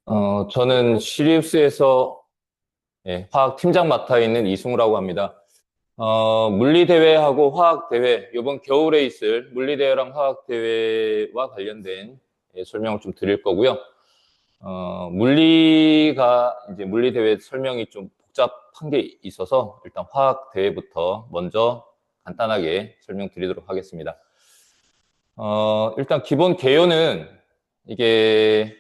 저는 시립스에서 화학 팀장 맡아 있는 이승우라고 합니다. 물리대회하고 화학대회, 이번 겨울에 있을 물리대회랑 화학대회와 관련된 설명을 좀 드릴 거고요. 이제 물리대회 설명이 좀 복잡한 게 있어서 일단 화학대회부터 먼저 간단하게 설명드리도록 하겠습니다. 일단 기본 개요는 이게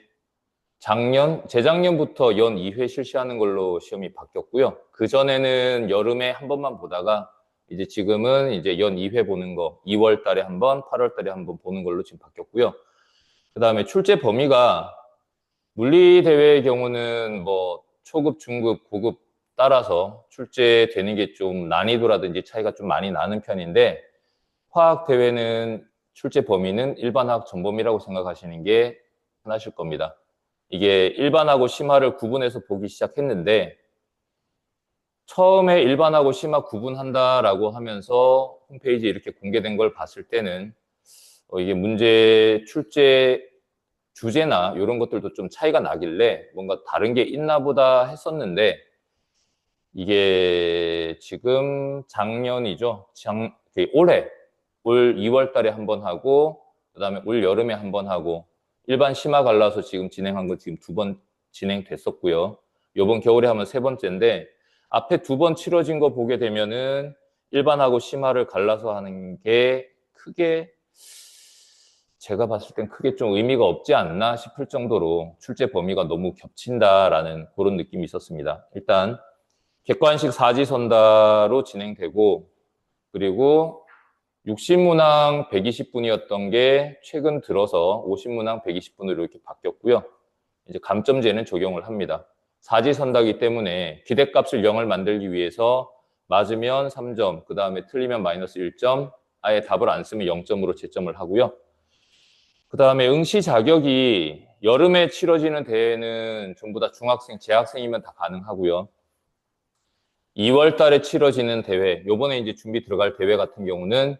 재작년부터 연 2회 실시하는 걸로 시험이 바뀌었고요. 그전에는 여름에 한 번만 보다가 이제 지금은 이제 연 2회 보는 거 2월 달에 한 번, 8월 달에 한 번 보는 걸로 지금 바뀌었고요. 그 다음에 출제 범위가 물리대회의 경우는 뭐 초급, 중급, 고급 따라서 출제되는 게 좀 난이도라든지 차이가 좀 많이 나는 편인데 화학대회는 출제 범위는 일반화학 전범위라고 생각하시는 게 편하실 겁니다. 이게 일반하고 심화를 구분해서 보기 시작했는데 처음에 일반하고 심화 구분한다라고 하면서 홈페이지에 이렇게 공개된 걸 봤을 때는 이게 문제 출제 주제나 이런 것들도 좀 차이가 나길래 뭔가 다른 게 있나 보다 했었는데 이게 지금 작년이죠. 올해 올 2월 달에 한 번 하고 그다음에 올 여름에 한 번 하고 일반 심화 갈라서 지금 진행한 거 지금 2번 진행됐었고요. 이번 겨울에 하면 3번째인데 앞에 2번 치러진 거 보게 되면은 일반하고 심화를 갈라서 하는 게 크게 제가 봤을 땐 크게 좀 의미가 없지 않나 싶을 정도로 출제 범위가 너무 겹친다라는 그런 느낌이 있었습니다. 일단 객관식 사지선다로 진행되고 그리고 60문항 120분이었던 게 최근 들어서 50문항 120분으로 이렇게 바뀌었고요. 이제 감점제는 적용을 합니다. 사지선다기 때문에 기대값을 0을 만들기 위해서 맞으면 3점, 그 다음에 틀리면 마이너스 1점, 아예 답을 안 쓰면 0점으로 채점을 하고요. 그 다음에 응시 자격이 여름에 치러지는 대회는 전부 다 중학생, 재학생이면 다 가능하고요. 2월 달에 치러지는 대회, 요번에 이제 준비 들어갈 대회 같은 경우는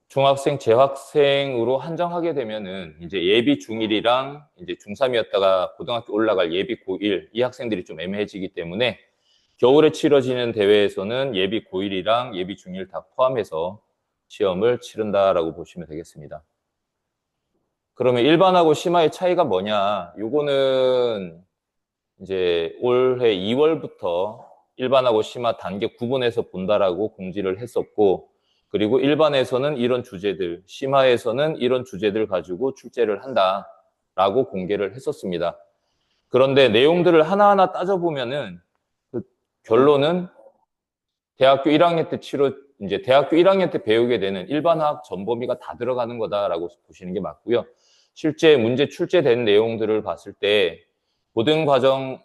중학생, 재학생으로 한정하게 되면은 이제 예비 중1이랑 이제 중3이었다가 고등학교 올라갈 예비 고1 이 학생들이 좀 애매해지기 때문에 겨울에 치러지는 대회에서는 예비 고1이랑 예비 중1 다 포함해서 시험을 치른다라고 보시면 되겠습니다. 그러면 일반하고 심화의 차이가 뭐냐? 요거는 이제 올해 2월부터 일반하고 심화 단계 구분해서 본다라고 공지를 했었고, 그리고 일반에서는 이런 주제들, 심화에서는 이런 주제들 가지고 출제를 한다라고 공개를 했었습니다. 그런데 내용들을 하나하나 따져보면은 그 결론은 대학교 1학년 때 이제 대학교 1학년 때 배우게 되는 일반화학 전범위가 다 들어가는 거다라고 보시는 게 맞고요. 실제 문제 출제된 내용들을 봤을 때 고등 과정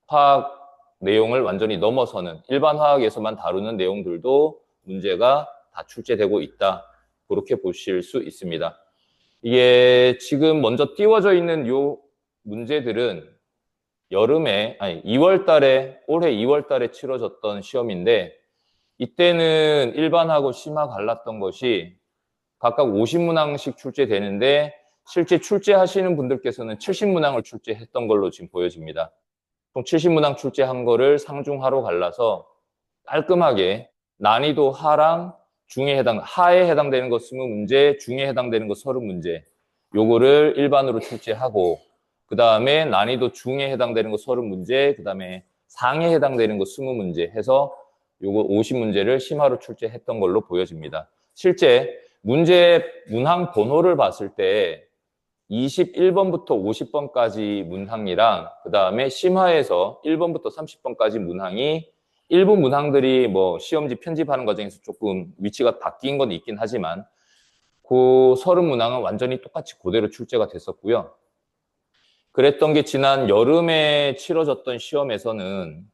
화학 내용을 완전히 넘어서는 일반 화학에서만 다루는 내용들도 문제가 다 출제되고 있다. 그렇게 보실 수 있습니다. 이게 지금 먼저 띄워져 있는 요 문제들은 아니 2월 달에 올해 2월 달에 치러졌던 시험인데 이때는 일반하고 심화 갈랐던 것이 각각 50문항씩 출제되는데 실제 출제하시는 분들께서는 70문항을 출제했던 걸로 지금 보여집니다. 총 70문항 출제한 거를 상중하로 갈라서 깔끔하게 난이도 하에 해당되는 거 20문제, 중에 해당되는 거 30문제 요거를 일반으로 출제하고 그 다음에 난이도 중에 해당되는 거 30문제, 그 다음에 상에 해당되는 거 20문제 해서 요거 50문제를 심화로 출제했던 걸로 보여집니다. 실제 문제 문항 번호를 봤을 때 21번부터 50번까지 문항이랑 그 다음에 심화에서 1번부터 30번까지 문항이 일부 문항들이 뭐 시험지 편집하는 과정에서 조금 위치가 바뀐 건 있긴 하지만 그 30문항은 완전히 똑같이 그대로 출제가 됐었고요. 그랬던 게 지난 여름에 치러졌던 시험에서는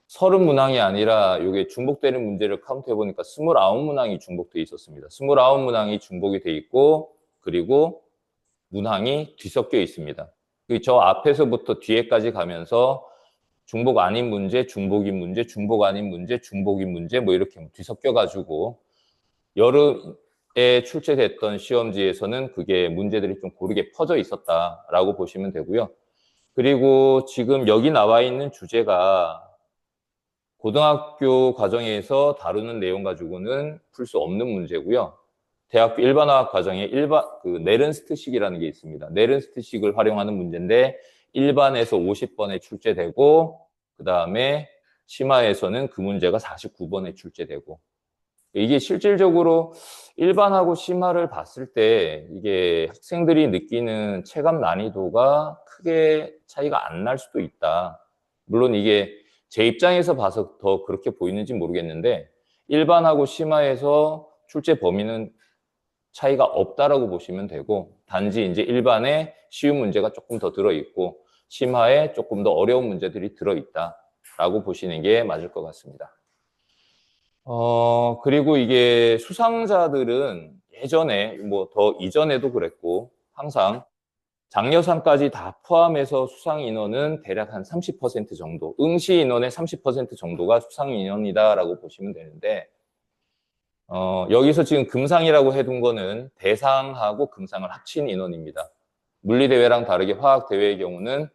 30문항이 아니라 이게 중복되는 문제를 카운트해 보니까 29문항이 중복돼 있었습니다. 29문항이 중복이 돼 있고 그리고 문항이 뒤섞여 있습니다. 저 앞에서부터 뒤에까지 가면서 중복 아닌 문제, 중복인 문제, 중복 아닌 문제, 중복인 문제 뭐 이렇게 뒤섞여 가지고 여름 출제됐던 시험지에서는 그게 문제들이 좀 고르게 퍼져 있었다라고 보시면 되고요. 그리고 지금 여기 나와 있는 주제가 고등학교 과정에서 다루는 내용 가지고는 풀 수 없는 문제고요. 대학교 일반화학 과정에 네른스트식이라는 게 있습니다. 네른스트식을 활용하는 문제인데 일반에서 50번에 출제되고 그 다음에 심화에서는 그 문제가 49번에 출제되고 이게 실질적으로 일반하고 심화를 봤을 때 이게 학생들이 느끼는 체감 난이도가 크게 차이가 안 날 수도 있다. 물론 이게 제 입장에서 봐서 더 그렇게 보이는지 모르겠는데 일반하고 심화에서 출제 범위는 차이가 없다라고 보시면 되고 단지 이제 일반에 쉬운 문제가 조금 더 들어있고 심화에 조금 더 어려운 문제들이 들어있다라고 보시는 게 맞을 것 같습니다. 그리고 이게 수상자들은 예전에 뭐 더 이전에도 그랬고 항상 장려상까지 다 포함해서 수상 인원은 대략 한 30% 정도, 응시 인원의 30% 정도가 수상 인원이다라고 보시면 되는데 여기서 지금 금상이라고 해둔 거는 대상하고 금상을 합친 인원입니다. 물리대회랑 다르게 화학대회의 경우는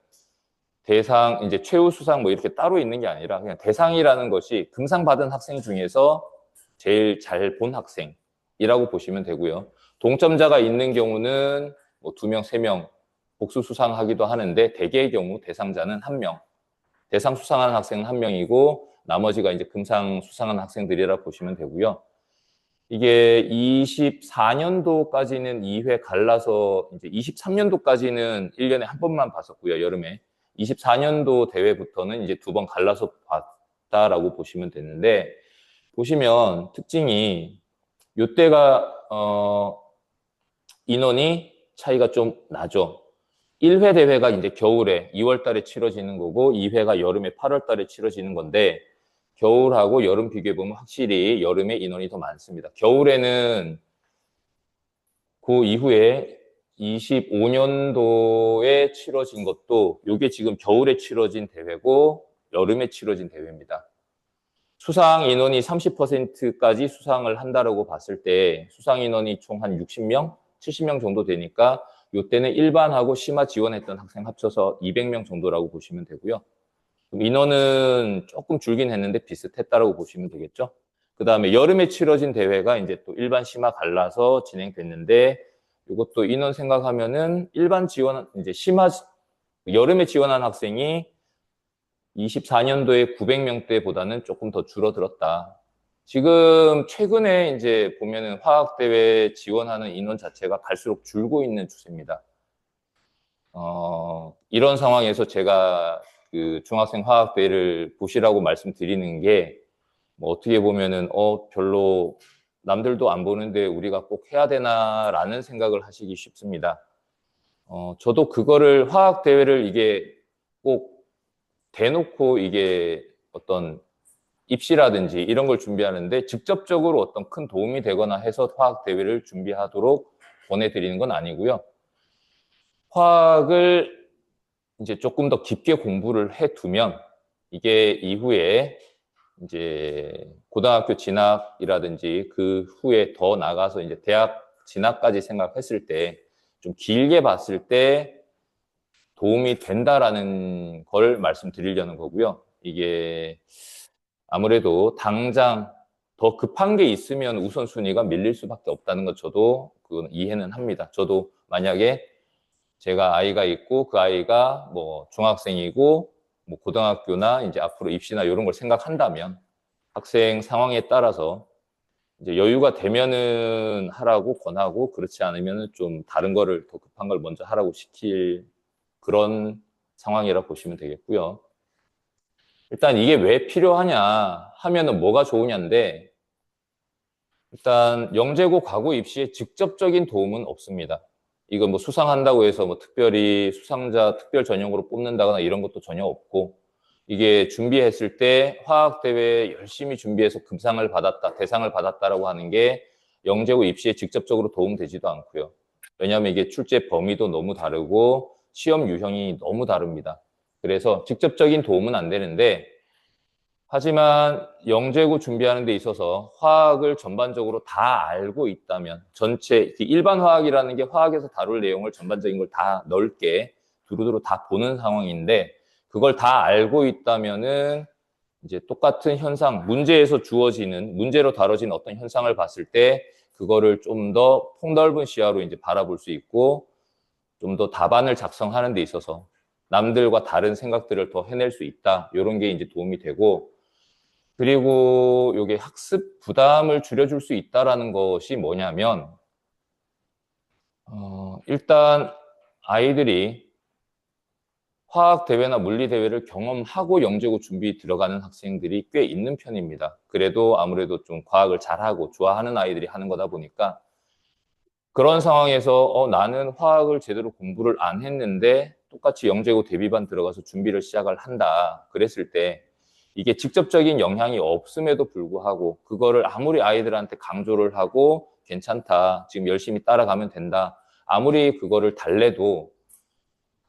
대상, 이제 최우 수상 뭐 이렇게 따로 있는 게 아니라 그냥 대상이라는 것이 금상 받은 학생 중에서 제일 잘 본 학생이라고 보시면 되고요. 동점자가 있는 경우는 뭐 2명, 3명 복수 수상하기도 하는데 대개의 경우 대상자는 1명, 대상 수상하는 학생은 1명이고 나머지가 이제 금상 수상하는 학생들이라 보시면 되고요. 이게 24년도까지는 2회 갈라서 이제 23년도까지는 1년에 한 번만 봤었고요, 여름에. 24년도 대회부터는 이제 2번 갈라서 봤다라고 보시면 되는데, 보시면 특징이 이때가 인원이 차이가 좀 나죠. 1회 대회가 이제 겨울에 2월 달에 치러지는 거고 2회가 여름에 8월 달에 치러지는 건데 겨울하고 여름 비교해보면 확실히 여름에 인원이 더 많습니다. 겨울에는 그 이후에 25년도에 치러진 것도 이게 지금 겨울에 치러진 대회고 여름에 치러진 대회입니다. 수상 인원이 30%까지 수상을 한다라고 봤을 때 수상 인원이 총 한 60명, 70명 정도 되니까 이때는 일반하고 심화 지원했던 학생 합쳐서 200명 정도라고 보시면 되고요. 인원은 조금 줄긴 했는데 비슷했다라고 보시면 되겠죠. 그 다음에 여름에 치러진 대회가 이제 또 일반 심화 갈라서 진행됐는데 이것도 인원 생각하면은 일반 지원, 이제 심화, 여름에 지원한 학생이 24년도에 900명대보다는 조금 더 줄어들었다. 지금 최근에 이제 보면은 화학대회 지원하는 인원 자체가 갈수록 줄고 있는 추세입니다. 이런 상황에서 제가 그 중학생 화학대회를 보시라고 말씀드리는 게 뭐 어떻게 보면은 별로 남들도 안 보는데 우리가 꼭 해야 되나라는 생각을 하시기 쉽습니다. 저도 그거를 화학대회를 이게 꼭 대놓고 이게 어떤 입시라든지 이런 걸 준비하는데 직접적으로 어떤 큰 도움이 되거나 해서 화학대회를 준비하도록 보내드리는 건 아니고요. 화학을 이제 조금 더 깊게 공부를 해두면 이게 이후에 이제 고등학교 진학이라든지 그 후에 더 나가서 이제 대학 진학까지 생각했을 때 좀 길게 봤을 때 도움이 된다라는 걸 말씀드리려는 거고요. 이게 아무래도 당장 더 급한 게 있으면 우선순위가 밀릴 수밖에 없다는 것 저도 그건 이해는 합니다. 저도 만약에 제가 아이가 있고 그 아이가 뭐 중학생이고 뭐 고등학교나 이제 앞으로 입시나 이런 걸 생각한다면 학생 상황에 따라서 이제 여유가 되면은 하라고 권하고 그렇지 않으면은 좀 다른 거를 더 급한 걸 먼저 하라고 시킬 그런 상황이라 보시면 되겠고요. 일단 이게 왜 필요하냐 하면은 뭐가 좋으냐인데 일단 영재고 과고 입시에 직접적인 도움은 없습니다. 이거 뭐 수상한다고 해서 뭐 특별히 수상자 특별 전형으로 뽑는다거나 이런 것도 전혀 없고 이게 준비했을 때 화학대회 열심히 준비해서 금상을 받았다, 대상을 받았다라고 하는 게 영재고 입시에 직접적으로 도움되지도 않고요. 왜냐하면 이게 출제 범위도 너무 다르고 시험 유형이 너무 다릅니다. 그래서 직접적인 도움은 안 되는데 하지만 영재고 준비하는 데 있어서 화학을 전반적으로 다 알고 있다면 전체 일반 화학이라는 게 화학에서 다룰 내용을 전반적인 걸 다 넓게 두루두루 다 보는 상황인데 그걸 다 알고 있다면은 이제 똑같은 현상, 문제에서 주어지는 문제로 다뤄진 어떤 현상을 봤을 때 그거를 좀 더 폭넓은 시야로 이제 바라볼 수 있고 좀 더 답안을 작성하는 데 있어서 남들과 다른 생각들을 더 해낼 수 있다. 이런 게 이제 도움이 되고 그리고 이게 학습 부담을 줄여줄 수 있다라는 것이 뭐냐면 일단 아이들이 화학 대회나 물리 대회를 경험하고 영재고 준비 들어가는 학생들이 꽤 있는 편입니다. 그래도 아무래도 좀 과학을 잘하고 좋아하는 아이들이 하는 거다 보니까 그런 상황에서 나는 화학을 제대로 공부를 안 했는데 똑같이 영재고 대비반 들어가서 준비를 시작을 한다. 그랬을 때 이게 직접적인 영향이 없음에도 불구하고 그거를 아무리 아이들한테 강조를 하고 괜찮다. 지금 열심히 따라가면 된다. 아무리 그거를 달래도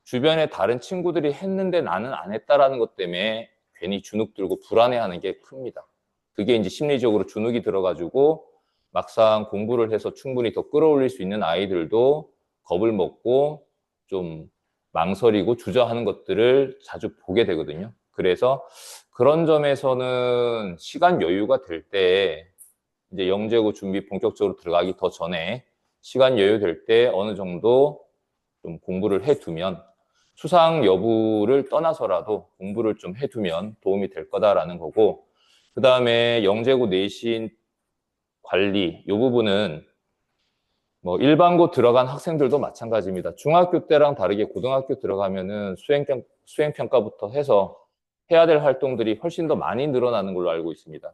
주변에 다른 친구들이 했는데 나는 안 했다라는 것 때문에 괜히 주눅 들고 불안해하는 게 큽니다. 그게 이제 심리적으로 주눅이 들어가지고 막상 공부를 해서 충분히 더 끌어올릴 수 있는 아이들도 겁을 먹고 좀 망설이고 주저하는 것들을 자주 보게 되거든요. 그래서 그런 점에서는 시간 여유가 될 때 이제 영재고 준비 본격적으로 들어가기 더 전에 시간 여유 될 때 어느 정도 좀 공부를 해두면 수상 여부를 떠나서라도 공부를 좀 해두면 도움이 될 거다라는 거고 그 다음에 영재고 내신 관리 이 부분은 뭐 일반고 들어간 학생들도 마찬가지입니다. 중학교 때랑 다르게 고등학교 들어가면은 수행평가부터 해서 해야 될 활동들이 훨씬 더 많이 늘어나는 걸로 알고 있습니다.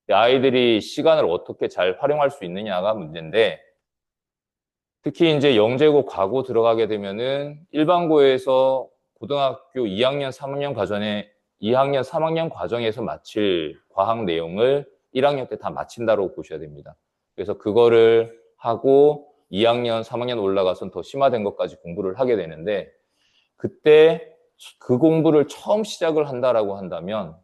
아이들이 시간을 어떻게 잘 활용할 수 있느냐가 문제인데 특히 이제 영재고 과고 들어가게 되면은 일반고에서 고등학교 2학년, 3학년 과정에 2학년, 3학년 과정에서 마칠 과학 내용을 1학년 때 다 마친다고 보셔야 됩니다. 그래서 그거를 하고 2학년, 3학년 올라가서는 더 심화된 것까지 공부를 하게 되는데 그때 그 공부를 처음 시작을 한다라고 한다면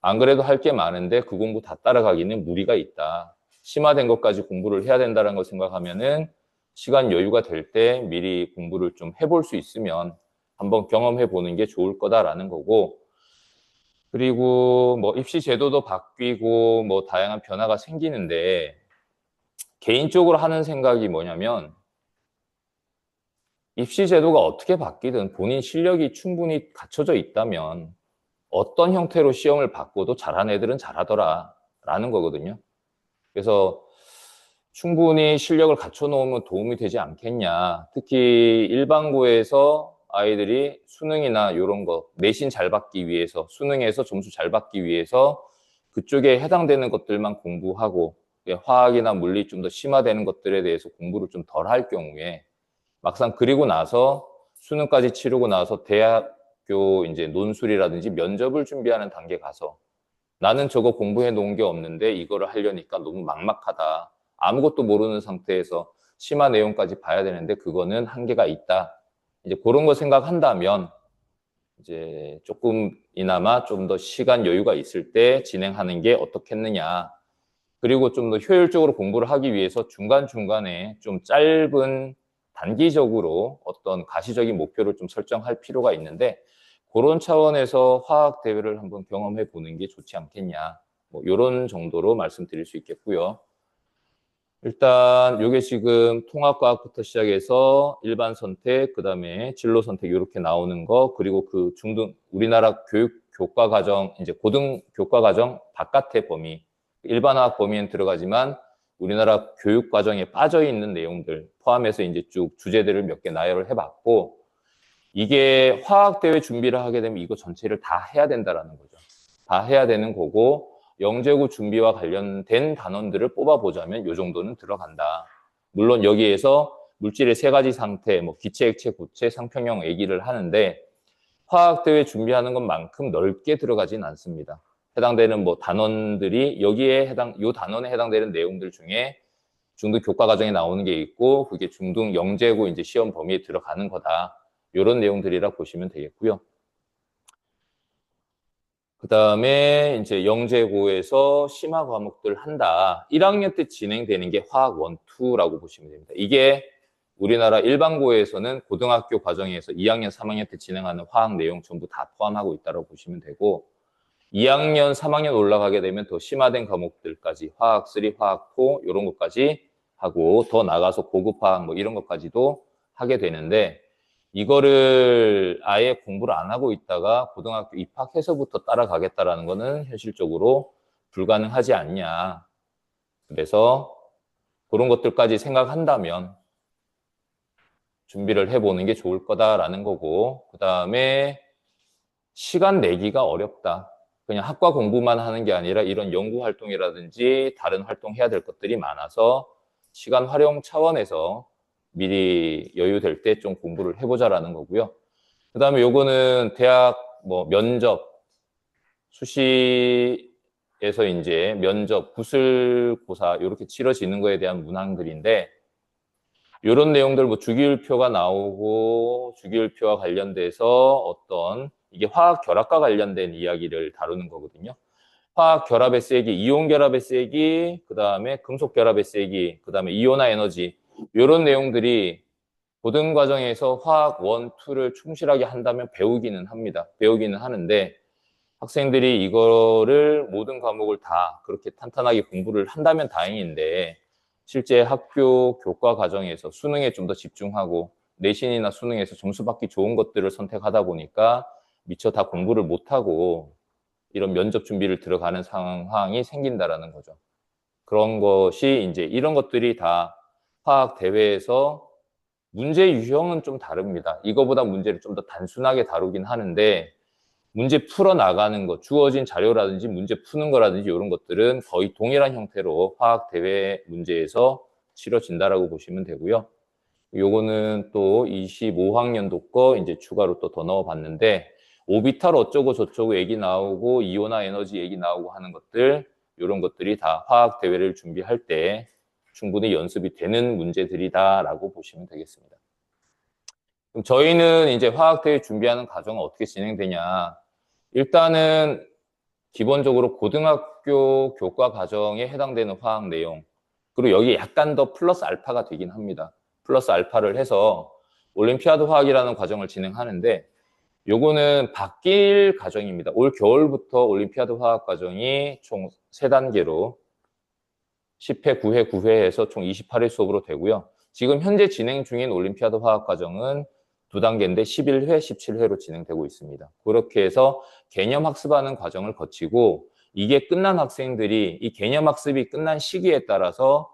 안 그래도 할 게 많은데 그 공부 다 따라가기는 무리가 있다. 심화된 것까지 공부를 해야 된다는 걸 생각하면은 시간 여유가 될 때 미리 공부를 좀 해볼 수 있으면 한번 경험해 보는 게 좋을 거다라는 거고 그리고 뭐 입시 제도도 바뀌고 뭐 다양한 변화가 생기는데 개인적으로 하는 생각이 뭐냐면 입시 제도가 어떻게 바뀌든 본인 실력이 충분히 갖춰져 있다면 어떤 형태로 시험을 받고도 잘하는 애들은 잘하더라 라는 거거든요. 그래서 충분히 실력을 갖춰 놓으면 도움이 되지 않겠냐. 특히 일반고에서 아이들이 수능이나 이런 거 내신 잘 받기 위해서 수능에서 점수 잘 받기 위해서 그쪽에 해당되는 것들만 공부하고 화학이나 물리 좀 더 심화되는 것들에 대해서 공부를 좀 덜 할 경우에 막상 그리고 나서 수능까지 치르고 나서 대학교 이제 논술이라든지 면접을 준비하는 단계 가서 나는 저거 공부해 놓은 게 없는데 이거를 하려니까 너무 막막하다. 아무것도 모르는 상태에서 심화 내용까지 봐야 되는데 그거는 한계가 있다. 이제 그런 거 생각한다면 이제 조금이나마 좀 더 시간 여유가 있을 때 진행하는 게 어떻겠느냐. 그리고 좀 더 효율적으로 공부를 하기 위해서 중간중간에 좀 짧은 단기적으로 어떤 가시적인 목표를 좀 설정할 필요가 있는데 그런 차원에서 화학 대회를 한번 경험해 보는 게 좋지 않겠냐. 뭐 이런 정도로 말씀드릴 수 있겠고요. 일단 이게 지금 통합과학부터 시작해서 일반 선택, 그다음에 진로 선택 이렇게 나오는 거, 그리고 그 중등 우리나라 교육 교과 과정 이제 고등 교과 과정 바깥의 범위, 일반화학 범위엔 들어가지만 우리나라 교육 과정에 빠져 있는 내용들 포함해서 이제 쭉 주제들을 몇 개 나열을 해봤고 이게 화학 대회 준비를 하게 되면 이거 전체를 다 해야 된다라는 거죠. 다 해야 되는 거고. 영재고 준비와 관련된 단원들을 뽑아보자면 이 정도는 들어간다. 물론 여기에서 물질의 세 가지 상태, 뭐 기체, 액체, 고체, 상평형 얘기를 하는데 화학대회 준비하는 것만큼 넓게 들어가진 않습니다. 해당되는 뭐 단원들이 여기에 요 단원에 해당되는 내용들 중에 중등 교과 과정에 나오는 게 있고 그게 중등 영재고 이제 시험 범위에 들어가는 거다. 이런 내용들이라 보시면 되겠고요. 그다음에 이제 영재고에서 심화 과목들 한다. 1학년 때 진행되는 게 화학 1, 2라고 보시면 됩니다. 이게 우리나라 일반고에서는 고등학교 과정에서 2학년, 3학년 때 진행하는 화학 내용 전부 다 포함하고 있다고 보시면 되고 2학년, 3학년 올라가게 되면 더 심화된 과목들까지 화학 3, 화학 4 이런 것까지 하고 더 나가서 고급 화학 뭐 이런 것까지도 하게 되는데 이거를 아예 공부를 안 하고 있다가 고등학교 입학해서부터 따라가겠다라는 거는 현실적으로 불가능하지 않냐. 그래서 그런 것들까지 생각한다면 준비를 해보는 게 좋을 거다라는 거고 그 다음에 시간 내기가 어렵다. 그냥 학과 공부만 하는 게 아니라 이런 연구 활동이라든지 다른 활동해야 될 것들이 많아서 시간 활용 차원에서 미리 여유될 때 좀 공부를 해보자라는 거고요. 그 다음에 요거는 대학 뭐 면접, 수시에서 이제 면접, 구술고사 이렇게 치러지는 거에 대한 문항들인데 이런 내용들 뭐 주기율표가 나오고 주기율표와 관련돼서 어떤 이게 화학 결합과 관련된 이야기를 다루는 거거든요. 화학 결합의 세기, 이온 결합의 세기, 그 다음에 금속 결합의 세기, 그 다음에 이온화 에너지 이런 내용들이 고등 과정에서 화학 1, 2를 충실하게 한다면 배우기는 합니다. 배우기는 하는데 학생들이 이거를 모든 과목을 다 그렇게 탄탄하게 공부를 한다면 다행인데 실제 학교 교과 과정에서 수능에 좀 더 집중하고 내신이나 수능에서 점수 받기 좋은 것들을 선택하다 보니까 미처 다 공부를 못하고 이런 면접 준비를 들어가는 상황이 생긴다라는 거죠. 그런 것이 이제 이런 것들이 다 화학 대회에서 문제 유형은 좀 다릅니다. 이거보다 문제를 좀 더 단순하게 다루긴 하는데 문제 풀어나가는 것, 주어진 자료라든지 문제 푸는 거라든지 이런 것들은 거의 동일한 형태로 화학 대회 문제에서 치러진다라고 보시면 되고요. 요거는 또 25학년도 거 이제 추가로 또 더 넣어봤는데 오비탈 어쩌고 저쩌고 얘기 나오고 이온화 에너지 얘기 나오고 하는 것들 이런 것들이 다 화학 대회를 준비할 때 충분히 연습이 되는 문제들이다라고 보시면 되겠습니다. 그럼 저희는 이제 화학 대회 준비하는 과정은 어떻게 진행되냐? 일단은 기본적으로 고등학교 교과 과정에 해당되는 화학 내용 그리고 여기 약간 더 플러스 알파가 되긴 합니다. 플러스 알파를 해서 올림피아드 화학이라는 과정을 진행하는데 요거는 바뀔 과정입니다. 올 겨울부터 올림피아드 화학 과정이 총 3단계로 10회, 9회, 9회에서 총 28회 수업으로 되고요. 지금 현재 진행 중인 올림피아드 화학 과정은 2단계인데 11회, 17회로 진행되고 있습니다. 그렇게 해서 개념 학습하는 과정을 거치고 이게 끝난 학생들이 이 개념 학습이 끝난 시기에 따라서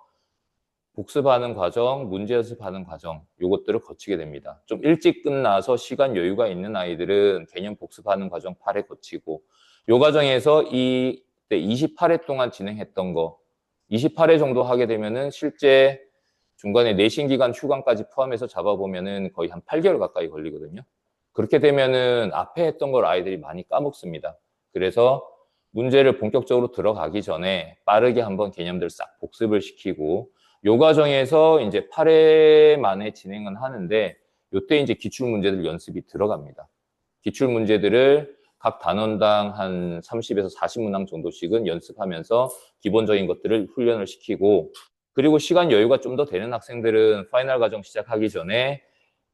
복습하는 과정, 문제 연습하는 과정 이것들을 거치게 됩니다. 좀 일찍 끝나서 시간 여유가 있는 아이들은 개념 복습하는 과정 8회 거치고 이 과정에서 이 28회 동안 진행했던 거 28회 정도 하게 되면은 실제 중간에 내신 기간 휴강까지 포함해서 잡아보면은 거의 한 8개월 가까이 걸리거든요. 그렇게 되면은 앞에 했던 걸 아이들이 많이 까먹습니다. 그래서 문제를 본격적으로 들어가기 전에 빠르게 한번 개념들 싹 복습을 시키고 요 과정에서 이제 8회 만에 진행은 하는데 요때 이제 기출 문제들 연습이 들어갑니다. 기출 문제들을 각 단원당 한 30에서 40문항 정도씩은 연습하면서 기본적인 것들을 훈련을 시키고 그리고 시간 여유가 좀 더 되는 학생들은 파이널 과정 시작하기 전에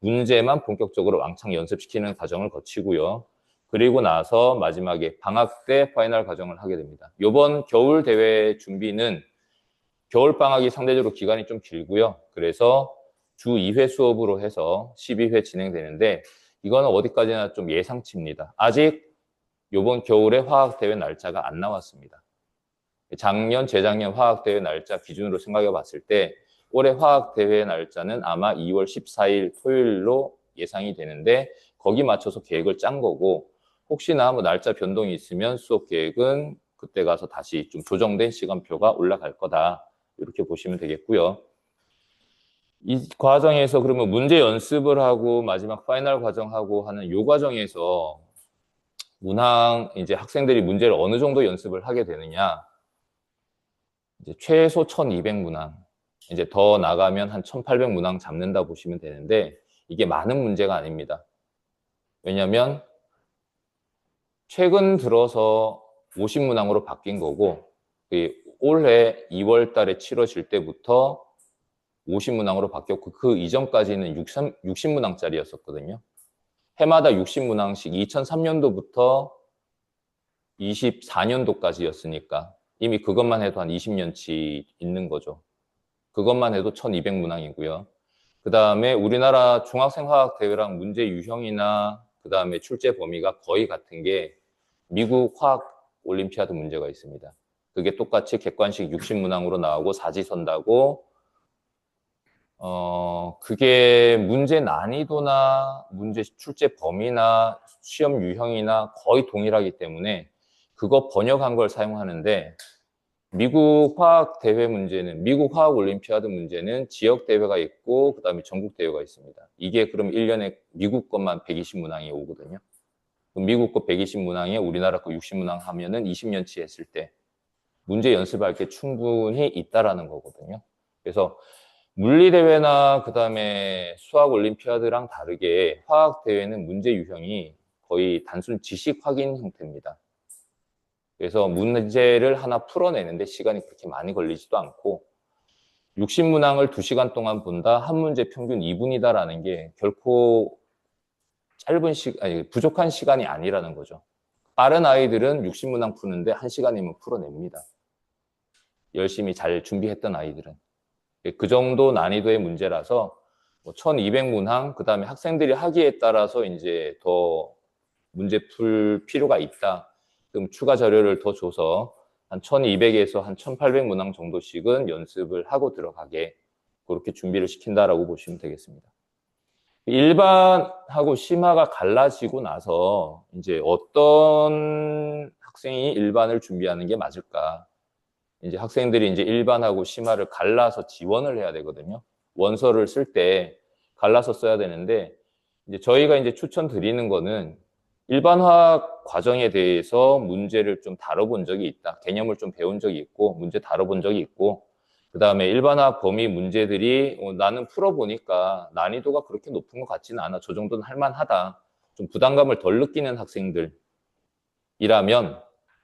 문제만 본격적으로 왕창 연습시키는 과정을 거치고요. 그리고 나서 마지막에 방학 때 파이널 과정을 하게 됩니다. 이번 겨울 대회 준비는 겨울 방학이 상대적으로 기간이 좀 길고요. 그래서 주 2회 수업으로 해서 12회 진행되는데 이거는 어디까지나 좀 예상치입니다. 아직 이번 겨울에 화학대회 날짜가 안 나왔습니다. 작년, 재작년 화학대회 날짜 기준으로 생각해 봤을 때 올해 화학대회 날짜는 아마 2월 14일 토요일로 예상이 되는데 거기 맞춰서 계획을 짠 거고 혹시나 뭐 날짜 변동이 있으면 수업 계획은 그때 가서 다시 좀 조정된 시간표가 올라갈 거다. 이렇게 보시면 되겠고요. 이 과정에서 그러면 문제 연습을 하고 마지막 파이널 과정하고 하는 이 과정에서 문항 이제 학생들이 문제를 어느 정도 연습을 하게 되느냐 이제 최소 1200문항 이제 더 나가면 한 1800문항 잡는다 보시면 되는데 이게 많은 문제가 아닙니다. 왜냐하면 최근 들어서 50문항으로 바뀐 거고, 올해 2월 달에 치러질 때부터 50문항으로 바뀌었고, 그 이전까지는 60문항짜리였었거든요. 해마다 60문항씩 2003년도부터 24년도까지였으니까 이미 그것만 해도 한 20년치 있는 거죠. 그것만 해도 1200문항이고요. 그 다음에 우리나라 중학생화학대회랑 문제 유형이나 그 다음에 출제 범위가 거의 같은 게 미국 화학 올림피아드 문제가 있습니다. 그게 똑같이 객관식 60문항으로 나오고 사지선다고 그게 문제 난이도나 문제 출제 범위나 시험 유형이나 거의 동일하기 때문에 그거 번역한 걸 사용하는데 미국 화학 대회 문제는 미국 화학 올림피아드 문제는 지역 대회가 있고 그다음에 전국 대회가 있습니다. 이게 그럼 1년에 미국 것만 120문항이 오거든요. 미국 거 120문항에 우리나라 거 60문항 하면은 20년치 했을 때 문제 연습할 게 충분히 있다라는 거거든요. 그래서 물리 대회나 그다음에 수학 올림피아드랑 다르게 화학 대회는 문제 유형이 거의 단순 지식 확인 형태입니다. 그래서 문제를 하나 풀어내는데 시간이 그렇게 많이 걸리지도 않고 60문항을 2시간 동안 본다, 한 문제 평균 2분이다라는 게 결코 부족한 시간이 아니라는 거죠. 빠른 아이들은 60문항 푸는데 1시간이면 풀어냅니다. 열심히 잘 준비했던 아이들은. 그 정도 난이도의 문제라서 1200문항, 그 다음에 학생들이 하기에 따라서 이제 더 문제 풀 필요가 있다. 그럼 추가 자료를 더 줘서 한 1200에서 한 1800문항 정도씩은 연습을 하고 들어가게 그렇게 준비를 시킨다라고 보시면 되겠습니다. 일반하고 심화가 갈라지고 나서 이제 어떤 학생이 일반을 준비하는 게 맞을까? 이제 학생들이 이제 일반하고 심화를 갈라서 지원을 해야 되거든요. 원서를 쓸 때 갈라서 써야 되는데 이제 저희가 이제 추천드리는 거는 일반화학 과정에 대해서 문제를 좀 다뤄본 적이 있다. 개념을 좀 배운 적이 있고 문제 다뤄본 적이 있고 그 다음에 일반화학 범위 문제들이 나는 풀어보니까 난이도가 그렇게 높은 것 같지는 않아. 저 정도는 할만하다. 좀 부담감을 덜 느끼는 학생들이라면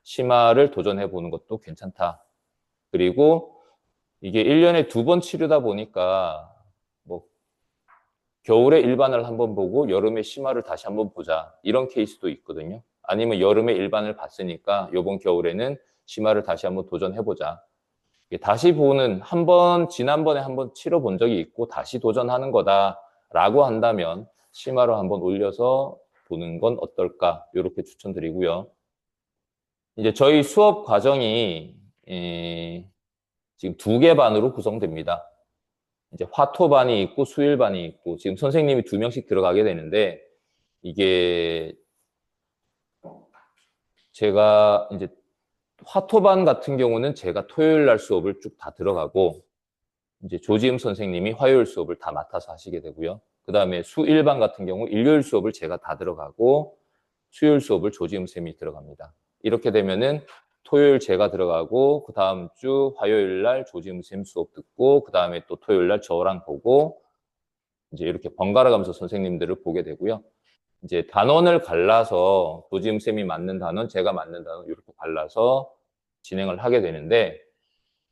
심화를 도전해보는 것도 괜찮다. 그리고 이게 1년에 2번 치르다 보니까 뭐 겨울에 일반을 한번 보고 여름에 심화를 다시 한번 보자 이런 케이스도 있거든요. 아니면 여름에 일반을 봤으니까 이번 겨울에는 심화를 다시 한번 도전해보자. 다시 보는 지난번에 한번 치러본 적이 있고 다시 도전하는 거다라고 한다면 심화로 한번 올려서 보는 건 어떨까 이렇게 추천드리고요. 이제 저희 수업 과정이 지금 2개 반으로 구성됩니다. 이제 화토반이 있고 수일반이 있고 지금 선생님이 2명씩 들어가게 되는데 이게 제가 이제 화토반 같은 경우는 제가 토요일 날 수업을 쭉 다 들어가고 이제 조지음 선생님이 화요일 수업을 다 맡아서 하시게 되고요. 그 다음에 수일반 같은 경우 일요일 수업을 제가 다 들어가고 수요일 수업을 조지음 쌤이 들어갑니다. 이렇게 되면은 토요일 제가 들어가고 그 다음 주 화요일 날 조지음 쌤 수업 듣고 그 다음에 또 토요일 날 저랑 보고 이제 이렇게 번갈아 가면서 선생님들을 보게 되고요. 이제 단원을 갈라서 조지음 쌤이 맞는 단원, 제가 맞는 단원 이렇게 갈라서 진행을 하게 되는데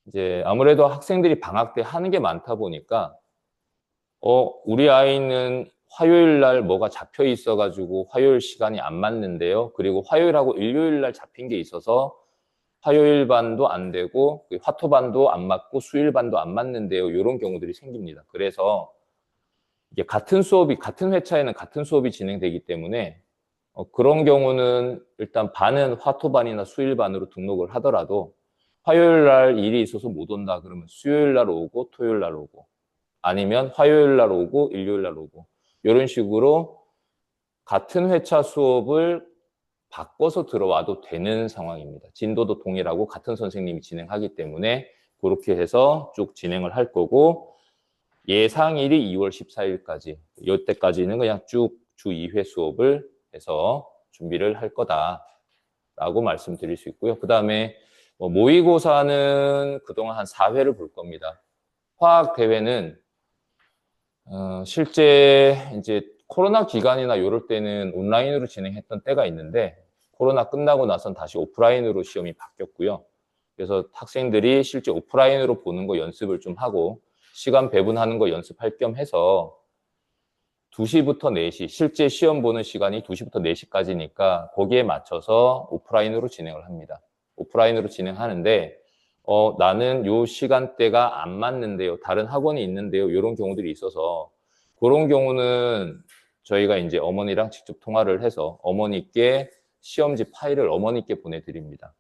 이제 아무래도 학생들이 방학 때 하는 게 많다 보니까 우리 아이는 화요일 날 뭐가 잡혀 있어가지고 화요일 시간이 안 맞는데요. 그리고 화요일하고 일요일 날 잡힌 게 있어서 화요일 반도 안 되고 화토반도 안 맞고 수일 반도 안 맞는데요. 이런 경우들이 생깁니다. 그래서 이게 같은 회차에는 같은 수업이 진행되기 때문에 그런 경우는 일단 반은 화토반이나 수일반으로 등록을 하더라도 화요일 날 일이 있어서 못 온다 그러면 수요일 날 오고 토요일 날 오고 아니면 화요일 날 오고 일요일 날 오고 이런 식으로 같은 회차 수업을 바꿔서 들어와도 되는 상황입니다. 진도도 동일하고 같은 선생님이 진행하기 때문에 그렇게 해서 쭉 진행을 할 거고 예상일이 2월 14일까지 이때까지는 그냥 쭉 주 2회 수업을 해서 준비를 할 거다라고 말씀드릴 수 있고요. 그 다음에 모의고사는 그동안 한 4회를 볼 겁니다. 화학 대회는 실제 이제 코로나 기간이나 이럴 때는 온라인으로 진행했던 때가 있는데 코로나 끝나고 나선 다시 오프라인으로 시험이 바뀌었고요. 그래서 학생들이 실제 오프라인으로 보는 거 연습을 좀 하고 시간 배분하는 거 연습할 겸 해서 2시부터 4시, 실제 시험 보는 시간이 2시부터 4시까지니까 거기에 맞춰서 오프라인으로 진행을 합니다. 오프라인으로 진행하는데 나는 요 시간대가 안 맞는데요. 다른 학원이 있는데요. 이런 경우들이 있어서 그런 경우는 저희가 이제 어머니랑 직접 통화를 해서 어머니께 시험지 파일을 어머니께 보내드립니다.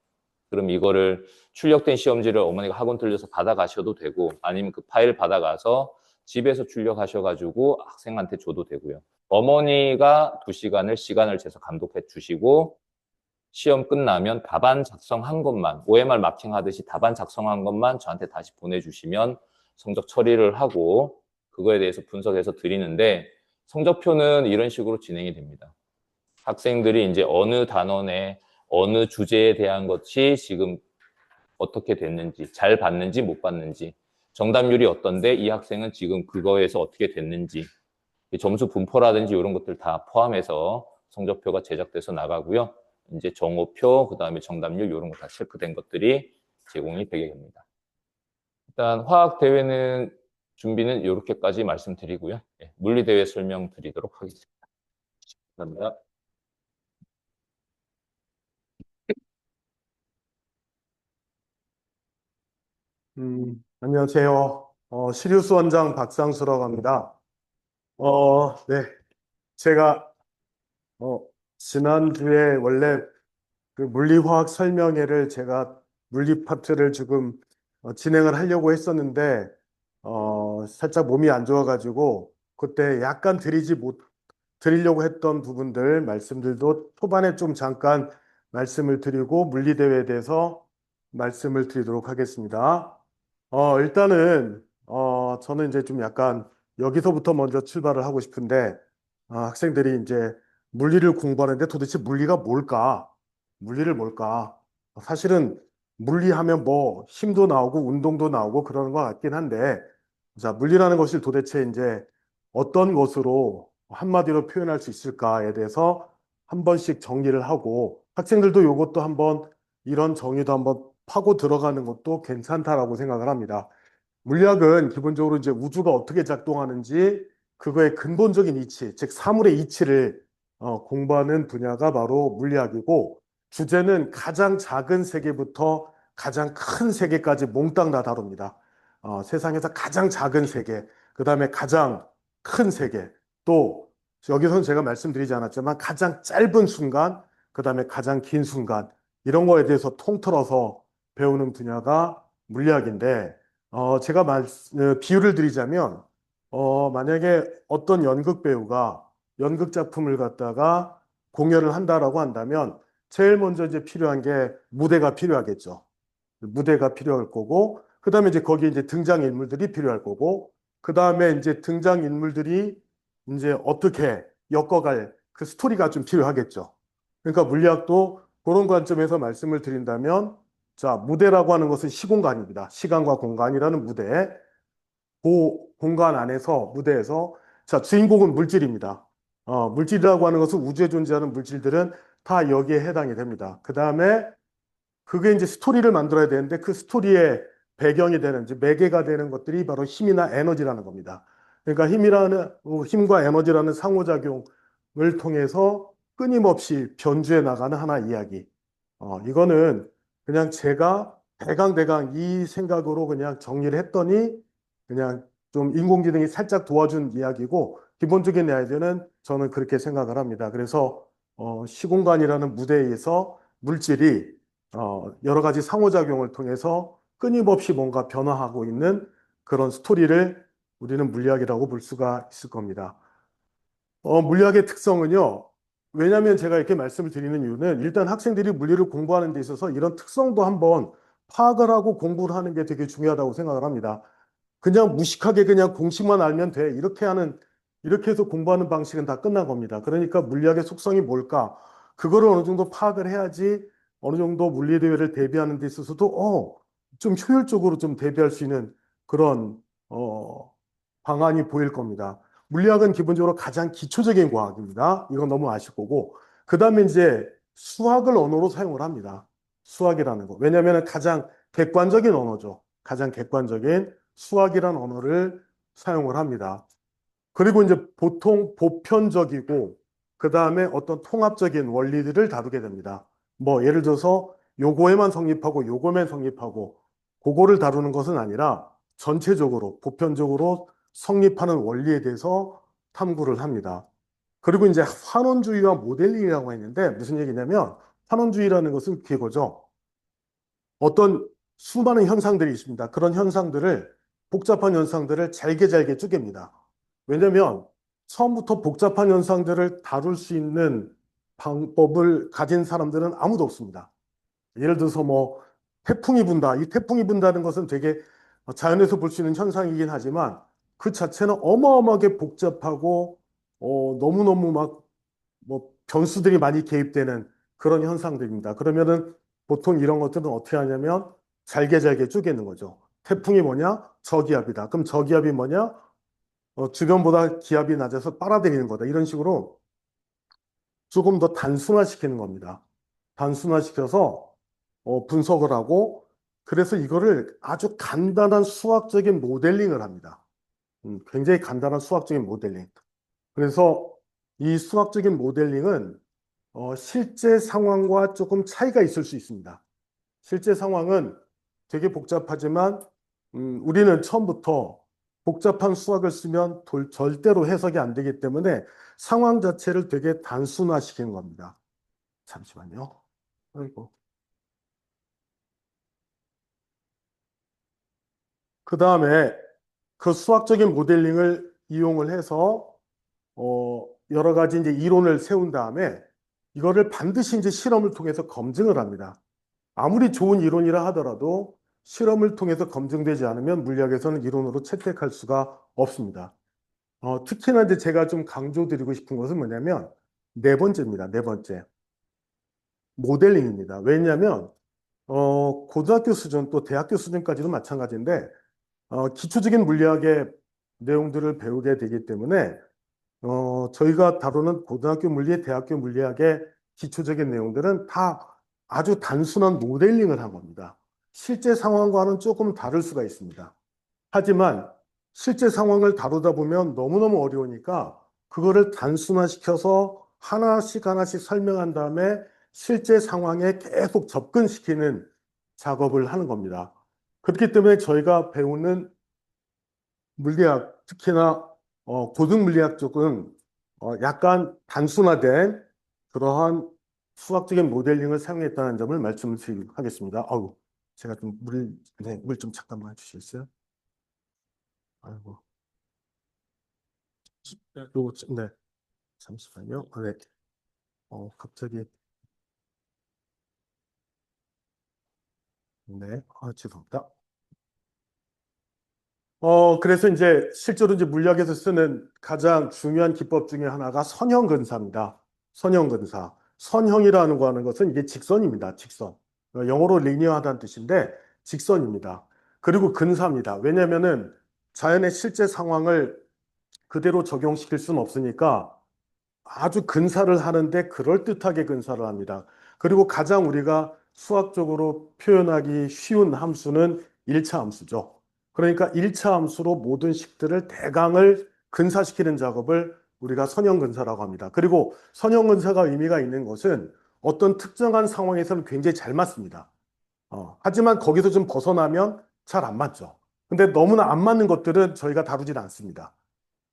그럼 이거를 출력된 시험지를 어머니가 학원 들려서 받아가셔도 되고 아니면 그 파일 받아가서 집에서 출력하셔가지고 학생한테 줘도 되고요. 어머니가 2시간을 시간을 재서 감독해 주시고 시험 끝나면 답안 작성한 것만 OMR 마킹하듯이 답안 작성한 것만 저한테 다시 보내주시면 성적 처리를 하고 그거에 대해서 분석해서 드리는데 성적표는 이런 식으로 진행이 됩니다. 학생들이 이제 어느 단원에 어느 주제에 대한 것이 지금 어떻게 됐는지, 잘 봤는지 못 봤는지, 정답률이 어떤데 이 학생은 지금 그거에서 어떻게 됐는지, 점수 분포라든지 이런 것들 다 포함해서 성적표가 제작돼서 나가고요. 이제 정오표, 그 다음에 정답률 이런 거 다 체크된 것들이 제공이 되게 됩니다. 일단 화학 대회는 준비는 이렇게까지 말씀드리고요. 물리 대회 설명드리도록 하겠습니다. 감사합니다. 안녕하세요. 시리우스 원장 박상수라고 합니다. 네. 제가, 지난주에 원래 그 물리화학 설명회를 제가 물리 파트를 지금 진행을 하려고 했었는데, 살짝 몸이 안 좋아가지고, 그때 약간 드리려고 했던 부분들, 말씀들도 초반에 좀 잠깐 말씀을 드리고, 물리대회에 대해서 말씀을 드리도록 하겠습니다. 일단은, 저는 이제 좀 약간 여기서부터 먼저 출발을 하고 싶은데, 학생들이 이제 물리를 공부하는데 도대체 물리가 뭘까? 물리를 뭘까? 사실은 물리하면 뭐 힘도 나오고 운동도 나오고 그러는 것 같긴 한데, 자, 물리라는 것이 도대체 이제 어떤 것으로 한마디로 표현할 수 있을까에 대해서 한 번씩 정리를 하고 학생들도 이것도 한번 이런 정의도 한번 파고 들어가는 것도 괜찮다라고 생각을 합니다. 물리학은 기본적으로 이제 우주가 어떻게 작동하는지 그거의 근본적인 이치, 즉 사물의 이치를 공부하는 분야가 바로 물리학이고 주제는 가장 작은 세계부터 가장 큰 세계까지 몽땅 다 다룹니다. 세상에서 가장 작은 세계, 그 다음에 가장 큰 세계, 또 여기서는 제가 말씀드리지 않았지만 가장 짧은 순간, 그 다음에 가장 긴 순간 이런 거에 대해서 통틀어서 배우는 분야가 물리학인데 제가 비유를 드리자면, 만약에 어떤 연극 배우가 연극 작품을 갖다가 공연을 한다라고 한다면, 제일 먼저 이제 필요한 게 무대가 필요하겠죠. 무대가 필요할 거고, 그 다음에 이제 거기에 이제 등장인물들이 필요할 거고, 그 다음에 이제 등장인물들이 이제 어떻게 엮어갈 그 스토리가 좀 필요하겠죠. 그러니까 물리학도 그런 관점에서 말씀을 드린다면, 자, 무대라고 하는 것은 시공간입니다. 시간과 공간이라는 무대. 그 공간 안에서, 무대에서, 자, 주인공은 물질입니다. 물질이라고 하는 것은 우주에 존재하는 물질들은 다 여기에 해당이 됩니다. 그 다음에 그게 이제 스토리를 만들어야 되는데 그 스토리의 배경이 되는, 이제 매개가 되는 것들이 바로 힘이나 에너지라는 겁니다. 그러니까 힘과 에너지라는 상호작용을 통해서 끊임없이 변주해 나가는 하나의 이야기. 이거는 그냥 제가 대강대강 이 생각으로 그냥 정리를 했더니 그냥 좀 인공지능이 살짝 도와준 이야기고 기본적인 아이디어는 저는 그렇게 생각을 합니다. 그래서 시공간이라는 무대에서 물질이 여러 가지 상호작용을 통해서 끊임없이 뭔가 변화하고 있는 그런 스토리를 우리는 물리학이라고 볼 수가 있을 겁니다. 물리학의 특성은요. 왜냐하면 제가 이렇게 말씀을 드리는 이유는 일단 학생들이 물리를 공부하는 데 있어서 이런 특성도 한번 파악을 하고 공부를 하는 게 되게 중요하다고 생각을 합니다. 그냥 무식하게 그냥 공식만 알면 돼. 이렇게 해서 공부하는 방식은 다 끝난 겁니다. 그러니까 물리학의 속성이 뭘까? 그거를 어느 정도 파악을 해야지 어느 정도 물리대회를 대비하는 데 있어서도, 좀 효율적으로 좀 대비할 수 있는 그런, 방안이 보일 겁니다. 물리학은 기본적으로 가장 기초적인 과학입니다. 이건 너무 아실 거고. 그 다음에 이제 수학을 언어로 사용을 합니다. 수학이라는 거. 왜냐하면 가장 객관적인 언어죠. 가장 객관적인 수학이라는 언어를 사용을 합니다. 그리고 이제 보통 보편적이고 그 다음에 어떤 통합적인 원리들을 다루게 됩니다. 뭐 예를 들어서 요거에만 성립하고 요거만 성립하고 그거를 다루는 것은 아니라 전체적으로 보편적으로 성립하는 원리에 대해서 탐구를 합니다. 그리고 이제 환원주의와 모델링이라고 했는데 무슨 얘기냐면 환원주의라는 것은 그거죠. 어떤 수많은 현상들이 있습니다. 그런 현상들을 복잡한 현상들을 잘게 잘게 쪼갭니다. 왜냐하면 처음부터 복잡한 현상들을 다룰 수 있는 방법을 가진 사람들은 아무도 없습니다. 예를 들어서 뭐 태풍이 분다. 이 태풍이 분다는 것은 되게 자연에서 볼 수 있는 현상이긴 하지만 그 자체는 어마어마하게 복잡하고 너무너무 막 뭐 변수들이 많이 개입되는 그런 현상들입니다. 그러면은 보통 이런 것들은 어떻게 하냐면 잘게 잘게 쪼개는 거죠. 태풍이 뭐냐? 저기압이다. 그럼 저기압이 뭐냐? 주변보다 기압이 낮아서 빨아들이는 거다. 이런 식으로 조금 더 단순화시키는 겁니다. 단순화시켜서 분석을 하고 그래서 이거를 아주 간단한 수학적인 모델링을 합니다. 굉장히 간단한 수학적인 모델링. 그래서 이 수학적인 모델링은 실제 상황과 조금 차이가 있을 수 있습니다. 실제 상황은 되게 복잡하지만 우리는 처음부터 복잡한 수학을 쓰면 절대로 해석이 안 되기 때문에 상황 자체를 되게 단순화시키는 겁니다. 잠시만요. 아이고. 그 다음에 그 수학적인 모델링을 이용을 해서 여러 가지 이제 이론을 세운 다음에 이거를 반드시 이제 실험을 통해서 검증을 합니다. 아무리 좋은 이론이라 하더라도 실험을 통해서 검증되지 않으면 물리학에서는 이론으로 채택할 수가 없습니다. 특히나 이제 제가 좀 강조드리고 싶은 것은 뭐냐면 네 번째입니다. 네 번째. 모델링입니다. 왜냐하면 고등학교 수준 또 대학교 수준까지도 마찬가지인데 기초적인 물리학의 내용들을 배우게 되기 때문에 저희가 다루는 고등학교 물리, 대학교 물리학의 기초적인 내용들은 다 아주 단순한 모델링을 한 겁니다. 실제 상황과는 조금 다를 수가 있습니다. 하지만 실제 상황을 다루다 보면 너무너무 어려우니까 그거를 단순화시켜서 하나씩 하나씩 설명한 다음에 실제 상황에 계속 접근시키는 작업을 하는 겁니다. 그렇기 때문에 저희가 배우는 물리학, 특히나 고등물리학 쪽은 약간 단순화된 그러한 수학적인 모델링을 사용했다는 점을 말씀드리겠습니다. 아우, 제가 좀 네, 물 좀 잠깐만 주시겠어요? 아이고, 네, 잠시만요. 네, 갑자기, 네, 죄송합니다. 그래서 이제 실제로 이제 물리학에서 쓰는 가장 중요한 기법 중에 하나가 선형근사입니다. 선형근사. 선형이라는 거 하는 것은 이게 직선입니다. 직선. 영어로 리니어하다는 뜻인데 직선입니다. 그리고 근사입니다. 왜냐면은 자연의 실제 상황을 그대로 적용시킬 수는 없으니까 아주 근사를 하는데 그럴듯하게 근사를 합니다. 그리고 가장 우리가 수학적으로 표현하기 쉬운 함수는 1차 함수죠. 그러니까 1차 함수로 모든 식들을 대강을 근사시키는 작업을 우리가 선형근사라고 합니다. 그리고 선형근사가 의미가 있는 것은 어떤 특정한 상황에서는 굉장히 잘 맞습니다. 하지만 거기서 좀 벗어나면 잘 안 맞죠. 근데 너무나 안 맞는 것들은 저희가 다루질 않습니다.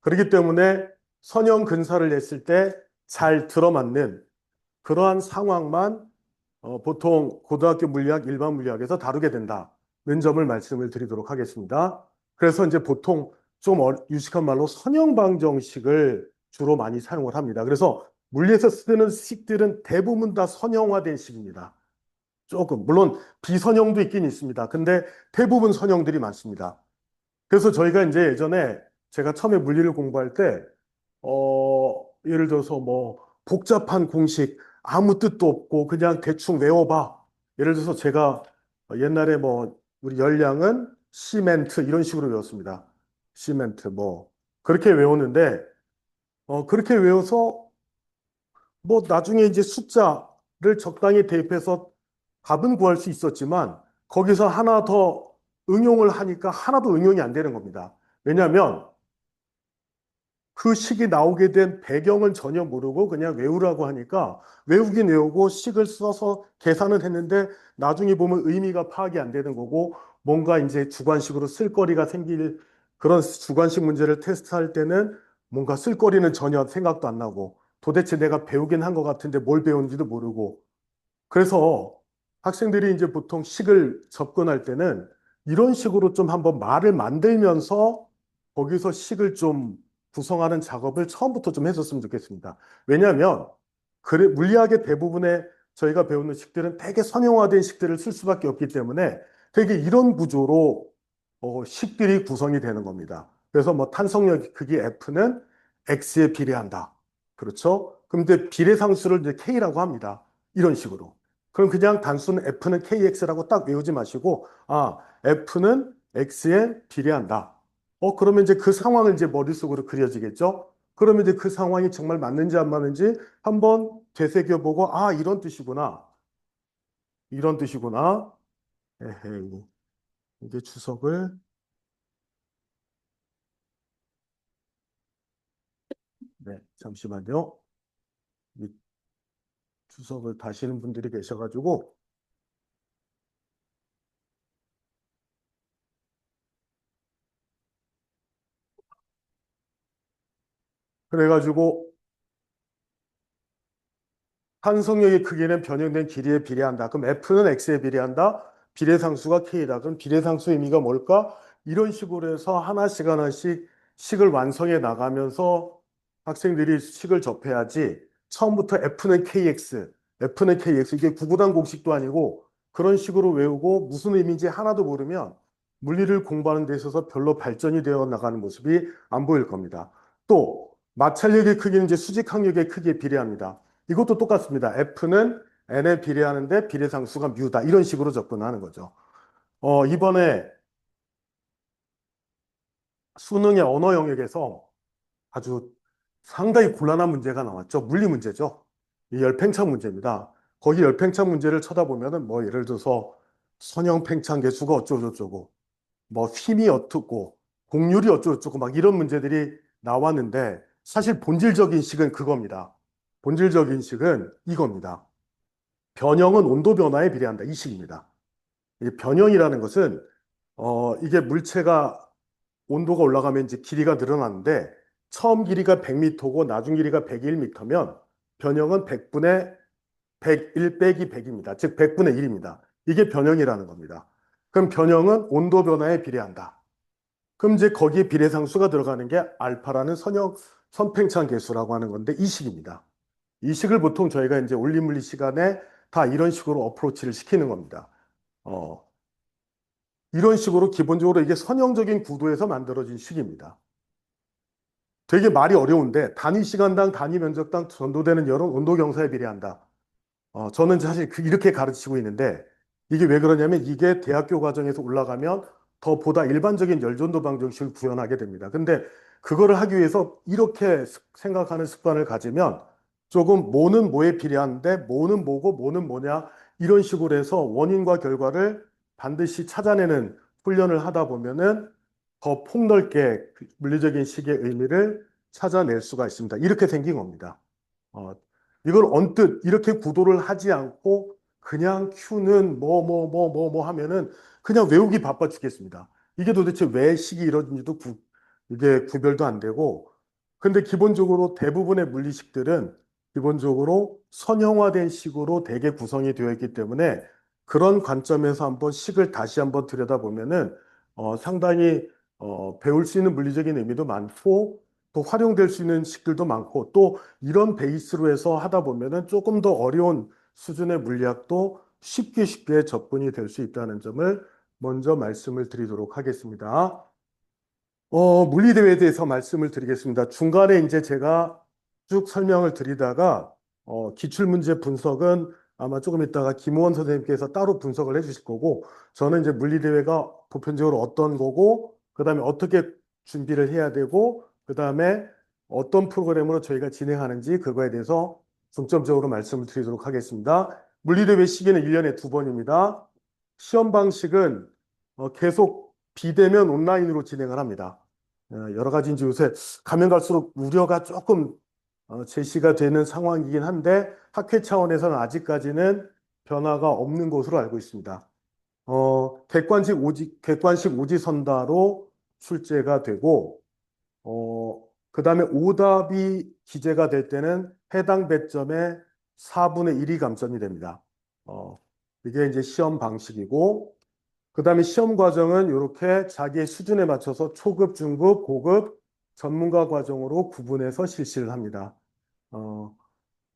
그렇기 때문에 선형 근사를 냈을 때 잘 들어맞는 그러한 상황만 보통 고등학교 물리학, 일반 물리학에서 다루게 된다는 점을 말씀을 드리도록 하겠습니다. 그래서 이제 보통 좀 유식한 말로 선형 방정식을 주로 많이 사용을 합니다. 그래서 물리에서 쓰는 식들은 대부분 다 선형화된 식입니다. 조금 물론 비선형도 있긴 있습니다. 근데 대부분 선형들이 많습니다. 그래서 저희가 이제 예전에 제가 처음에 물리를 공부할 때 예를 들어서 뭐 복잡한 공식 아무 뜻도 없고 그냥 대충 외워봐. 예를 들어서 제가 옛날에 뭐 우리 열량은 시멘트 이런 식으로 외웠습니다. 시멘트 뭐 그렇게 외웠는데 그렇게 외워서 뭐 나중에 이제 숫자 적당히 대입해서 답은 구할 수 있었지만 거기서 하나 더 응용을 하니까 하나도 응용이 안 되는 겁니다. 왜냐하면 그 식이 나오게 된 배경을 전혀 모르고 그냥 외우라고 하니까 외우긴 외우고 식을 써서 계산을 했는데 나중에 보면 의미가 파악이 안 되는 거고 뭔가 이제 주관식으로 쓸거리가 생길 그런 주관식 문제를 테스트할 때는 뭔가 쓸거리는 전혀 생각도 안 나고 도대체 내가 배우긴 한 것 같은데 뭘 배운지도 모르고 그래서 학생들이 이제 보통 식을 접근할 때는 이런 식으로 좀 한번 말을 만들면서 거기서 식을 좀 구성하는 작업을 처음부터 좀 해줬으면 좋겠습니다. 왜냐하면 물리학의 대부분의 저희가 배우는 식들은 되게 선형화된 식들을 쓸 수밖에 없기 때문에 되게 이런 구조로 식들이 구성이 되는 겁니다. 그래서 뭐 탄성력 크기 F는 X에 비례한다. 그렇죠? 근데 비례상수를 이제 K라고 합니다. 이런 식으로. 그럼 그냥 단순 F는 KX라고 딱 외우지 마시고, 아, F는 X에 비례한다. 그러면 이제 그 상황을 이제 머릿속으로 그려지겠죠? 그러면 이제 그 상황이 정말 맞는지 안 맞는지 한번 되새겨보고, 아, 이런 뜻이구나. 이런 뜻이구나. 에헤이. 이게 주석을, 네, 잠시만요. 이 주석을 다시는 분들이 계셔가지고, 그래가지고 탄성력의 크기는 변형된 길이에 비례한다. 그럼 F는 X에 비례한다. 비례상수가 K다. 그럼 비례상수 의미가 뭘까? 이런 식으로 해서 하나씩 하나씩 식을 완성해 나가면서 학생들이 식을 접해야지 처음부터 F는 KX, F는 KX 이게 구구단 공식도 아니고 그런 식으로 외우고 무슨 의미인지 하나도 모르면 물리를 공부하는 데 있어서 별로 발전이 되어 나가는 모습이 안 보일 겁니다. 또 마찰력의 크기는 이제 수직항력의 크기에 비례합니다. 이것도 똑같습니다. F는 N에 비례하는데 비례상수가 뮤다. 이런 식으로 접근하는 거죠. 이번에 수능의 언어 영역에서 아주 상당히 곤란한 문제가 나왔죠. 물리 문제죠. 이 열팽창 문제입니다. 거기 열팽창 문제를 쳐다보면은 뭐 예를 들어서 선형 팽창 계수가 어쩌고저쩌고 뭐 힘이 어떻고 곡률이 어쩌고저쩌고 막 이런 문제들이 나왔는데 사실 본질적인 식은 그겁니다. 본질적인 식은 이겁니다. 변형은 온도 변화에 비례한다. 이 식입니다. 이 변형이라는 것은 이게 물체가 온도가 올라가면 이제 길이가 늘어나는데 처음 길이가 100m고 나중 길이가 101m면 변형은 100분의 101 빼기 100입니다. 즉 100분의 1입니다. 이게 변형이라는 겁니다. 그럼 변형은 온도 변화에 비례한다. 그럼 이제 거기에 비례상수가 들어가는 게 알파라는 선팽창 계수라고 하는 건데 이 식입니다. 이 식을 보통 저희가 이제 올림물리 시간에 다 이런 식으로 어프로치를 시키는 겁니다. 어, 이런 식으로 기본적으로 이게 선형적인 구도에서 만들어진 식입니다. 되게 말이 어려운데 단위 시간당 단위 면적당 전도되는 열은 온도 경사에 비례한다. 저는 사실 이렇게 가르치고 있는데 이게 왜 그러냐면 이게 대학교 과정에서 올라가면 더 보다 일반적인 열전도 방정식을 구현하게 됩니다. 근데 그거를 하기 위해서 이렇게 생각하는 습관을 가지면 조금 뭐는 뭐에 비례하는데 뭐는 뭐고 뭐는 뭐냐 이런 식으로 해서 원인과 결과를 반드시 찾아내는 훈련을 하다 보면은 더 폭넓게 물리적인 식의 의미를 찾아낼 수가 있습니다. 이렇게 생긴 겁니다. 어, 이걸 언뜻 이렇게 구도를 하지 않고 그냥 Q는 뭐 하면은 그냥 외우기 바빠 죽겠습니다. 이게 도대체 왜 식이 이런지도 이게 구별도 안 되고 근데 기본적으로 대부분의 물리식들은 기본적으로 선형화된 식으로 대개 구성이 되어 있기 때문에 그런 관점에서 한번 식을 다시 한번 들여다보면은 상당히 배울 수 있는 물리적인 의미도 많고 또 활용될 수 있는 식들도 많고 또 이런 베이스로 해서 하다 보면은 조금 더 어려운 수준의 물리학도 쉽게 접근이 될 수 있다는 점을 먼저 말씀을 드리도록 하겠습니다. 물리대회에 대해서 말씀을 드리겠습니다. 중간에 이제 제가 쭉 설명을 드리다가 기출문제 분석은 아마 조금 있다가 김우원 선생님께서 따로 분석을 해주실 거고 저는 이제 물리대회가 보편적으로 어떤 거고 그다음에 어떻게 준비를 해야 되고 그다음에 어떤 프로그램으로 저희가 진행하는지 그거에 대해서 중점적으로 말씀을 드리도록 하겠습니다. 물리대회 시기는 1년에 2번입니다. 시험 방식은 계속 비대면 온라인으로 진행을 합니다. 여러 가지 이제 요새 가면 갈수록 우려가 조금 제시가 되는 상황이긴 한데 학회 차원에서는 아직까지는 변화가 없는 것으로 알고 있습니다. 객관식 오지선다로 출제가 되고, 그 다음에 오답이 기재가 될 때는 해당 배점의 4분의 1이 감점이 됩니다. 이게 이제 시험 방식이고, 그 다음에 시험 과정은 이렇게 자기의 수준에 맞춰서 초급, 중급, 고급, 전문가 과정으로 구분해서 실시를 합니다.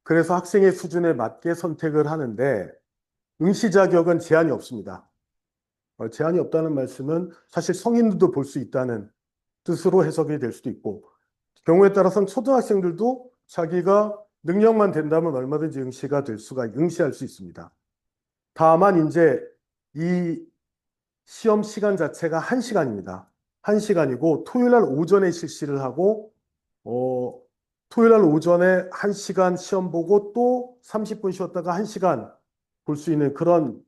그래서 학생의 수준에 맞게 선택을 하는데, 응시 자격은 제한이 없습니다. 제한이 없다는 말씀은 사실 성인들도 볼 수 있다는 뜻으로 해석이 될 수도 있고, 경우에 따라서는 초등학생들도 자기가 능력만 된다면 얼마든지 응시할 수 있습니다. 다만 이제 이 시험 시간 자체가 1시간입니다. 1시간이고 토요일 날 오전에 실시를 하고 토요일 날 오전에 1시간 시험 보고 또 30분 쉬었다가 1시간 볼 수 있는 그런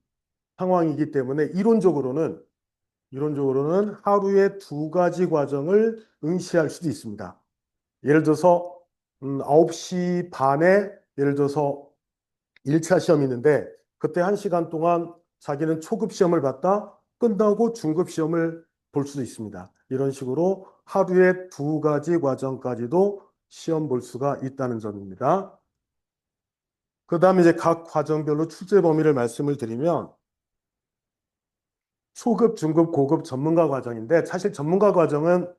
상황이기 때문에 이론적으로는 하루에 2가지 과정을 응시할 수도 있습니다. 예를 들어서 9시 반에 예를 들어서 1차 시험이 있는데 그때 1시간 동안 자기는 초급 시험을 봤다 끝나고 중급 시험을 볼 수도 있습니다. 이런 식으로 하루에 2가지 과정까지도 시험 볼 수가 있다는 점입니다. 그 다음에 이제 각 과정별로 출제 범위를 말씀을 드리면 초급, 중급, 고급 전문가 과정인데 사실 전문가 과정은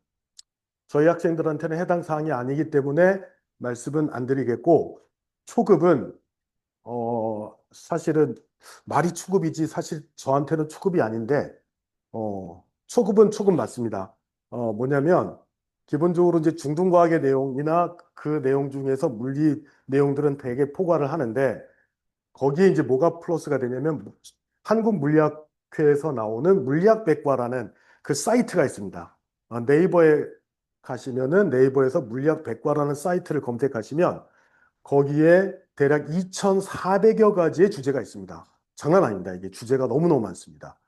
저희 학생들한테는 해당 사항이 아니기 때문에 말씀은 안 드리겠고 초급은 사실은 말이 초급이지 사실 저한테는 초급이 아닌데 초급은 초급 맞습니다. 뭐냐면 기본적으로 이제 중등과학의 내용이나 그 내용 중에서 물리 내용들은 대개 포괄을 하는데 거기에 이제 뭐가 플러스가 되냐면 한국물리학회에서 나오는 물리학백과라는 그 사이트가 있습니다. 네이버에 가시면은 네이버에서 물리학백과라는 사이트를 검색하시면 거기에 대략 2,400여 가지의 주제가 있습니다. 장난 아닙니다. 이게 주제가 너무너무 많습니다.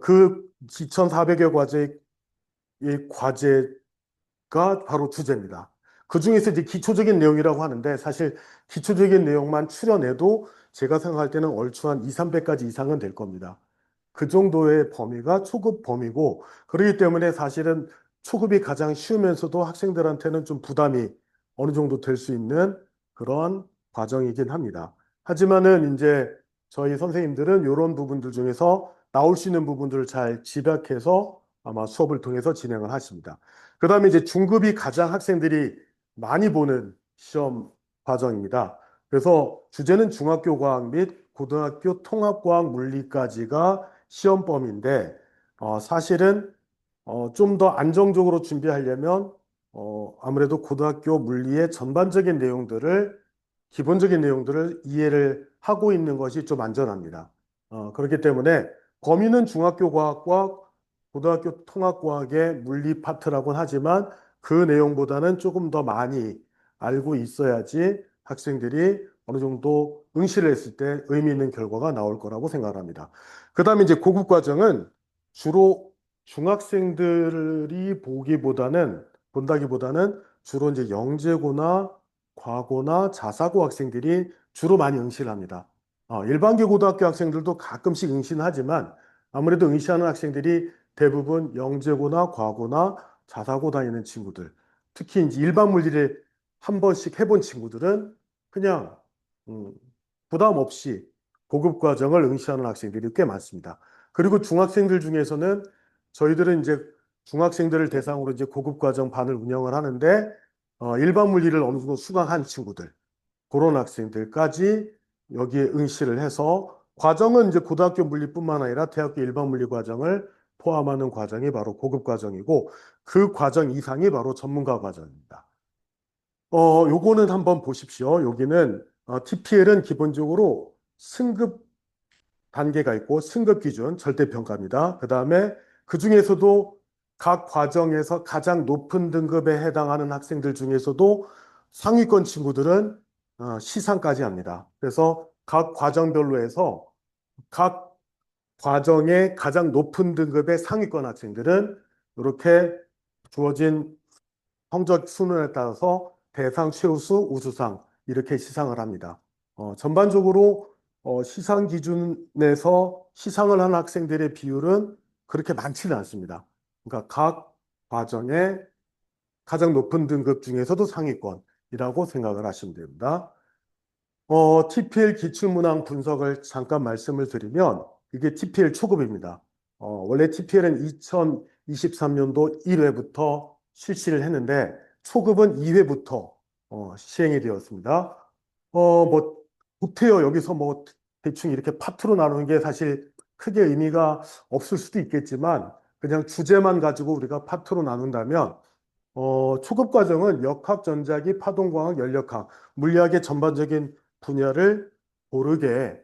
그 2,400여 과제의 과제가 바로 주제입니다. 그 중에서 이제 기초적인 내용이라고 하는데 사실 기초적인 내용만 추려내도 제가 생각할 때는 얼추 한 2, 300가지 이상은 될 겁니다. 그 정도의 범위가 초급 범위고 그렇기 때문에 사실은 초급이 가장 쉬우면서도 학생들한테는 좀 부담이 어느 정도 될 수 있는 그런 과정이긴 합니다. 하지만은 이제 저희 선생님들은 이런 부분들 중에서 나올 수 있는 부분들을 잘 집약해서 아마 수업을 통해서 진행을 하십니다. 그 다음에 이제 중급이 가장 학생들이 많이 보는 시험 과정입니다. 그래서 주제는 중학교 과학 및 고등학교 통합과학 물리까지가 시험 범위인데 사실은 좀 더 안정적으로 준비하려면 아무래도 고등학교 물리의 전반적인 내용들을 기본적인 내용들을 이해를 하고 있는 것이 좀 안전합니다. 그렇기 때문에 범위는 중학교 과학과 고등학교 통합과학의 물리 파트라고는 하지만 그 내용보다는 조금 더 많이 알고 있어야지 학생들이 어느 정도 응시를 했을 때 의미 있는 결과가 나올 거라고 생각합니다. 그 다음에 이제 고급 과정은 주로 중학생들이 본다기보다는 주로 이제 영재고나 과고나 자사고 학생들이 주로 많이 응시를 합니다. 일반계 고등학교 학생들도 가끔씩 응시는 하지만 아무래도 응시하는 학생들이 대부분 영재고나 과고나 자사고 다니는 친구들, 특히 이제 일반 물리를 한 번씩 해본 친구들은 그냥 부담 없이 고급 과정을 응시하는 학생들이 꽤 많습니다. 그리고 중학생들 중에서는 저희들은 이제 중학생들을 대상으로 이제 고급 과정 반을 운영을 하는데 일반 물리를 어느 정도 수강한 친구들, 그런 학생들까지 여기에 응시를 해서 과정은 이제 고등학교 물리뿐만 아니라 대학교 일반 물리 과정을 포함하는 과정이 바로 고급 과정이고 그 과정 이상이 바로 전문가 과정입니다. 요거는 한번 보십시오. 여기는 TPL은 기본적으로 승급 단계가 있고 승급 기준 절대평가입니다. 그 다음에 그 중에서도 각 과정에서 가장 높은 등급에 해당하는 학생들 중에서도 상위권 친구들은 시상까지 합니다. 그래서 각 과정별로 해서 각 과정의 가장 높은 등급의 상위권 학생들은 이렇게 주어진 성적 순위에 따라서 대상, 최우수, 우수상 이렇게 시상을 합니다. 전반적으로 시상 기준에서 시상을 한 학생들의 비율은 그렇게 많지는 않습니다. 그러니까 각 과정의 가장 높은 등급 중에서도 상위권이라고 생각을 하시면 됩니다. TPL 기출문항 분석을 잠깐 말씀을 드리면 이게 TPL 초급입니다. 원래 TPL은 2023년도 1회부터 실시를 했는데 초급은 2회부터 시행이 되었습니다. 뭐 못해요. 여기서 뭐 대충 이렇게 파트로 나누는 게 사실 크게 의미가 없을 수도 있겠지만 그냥 주제만 가지고 우리가 파트로 나눈다면 초급 과정은 역학, 전자기, 파동광학, 연력학, 물리학의 전반적인 분야를 고르게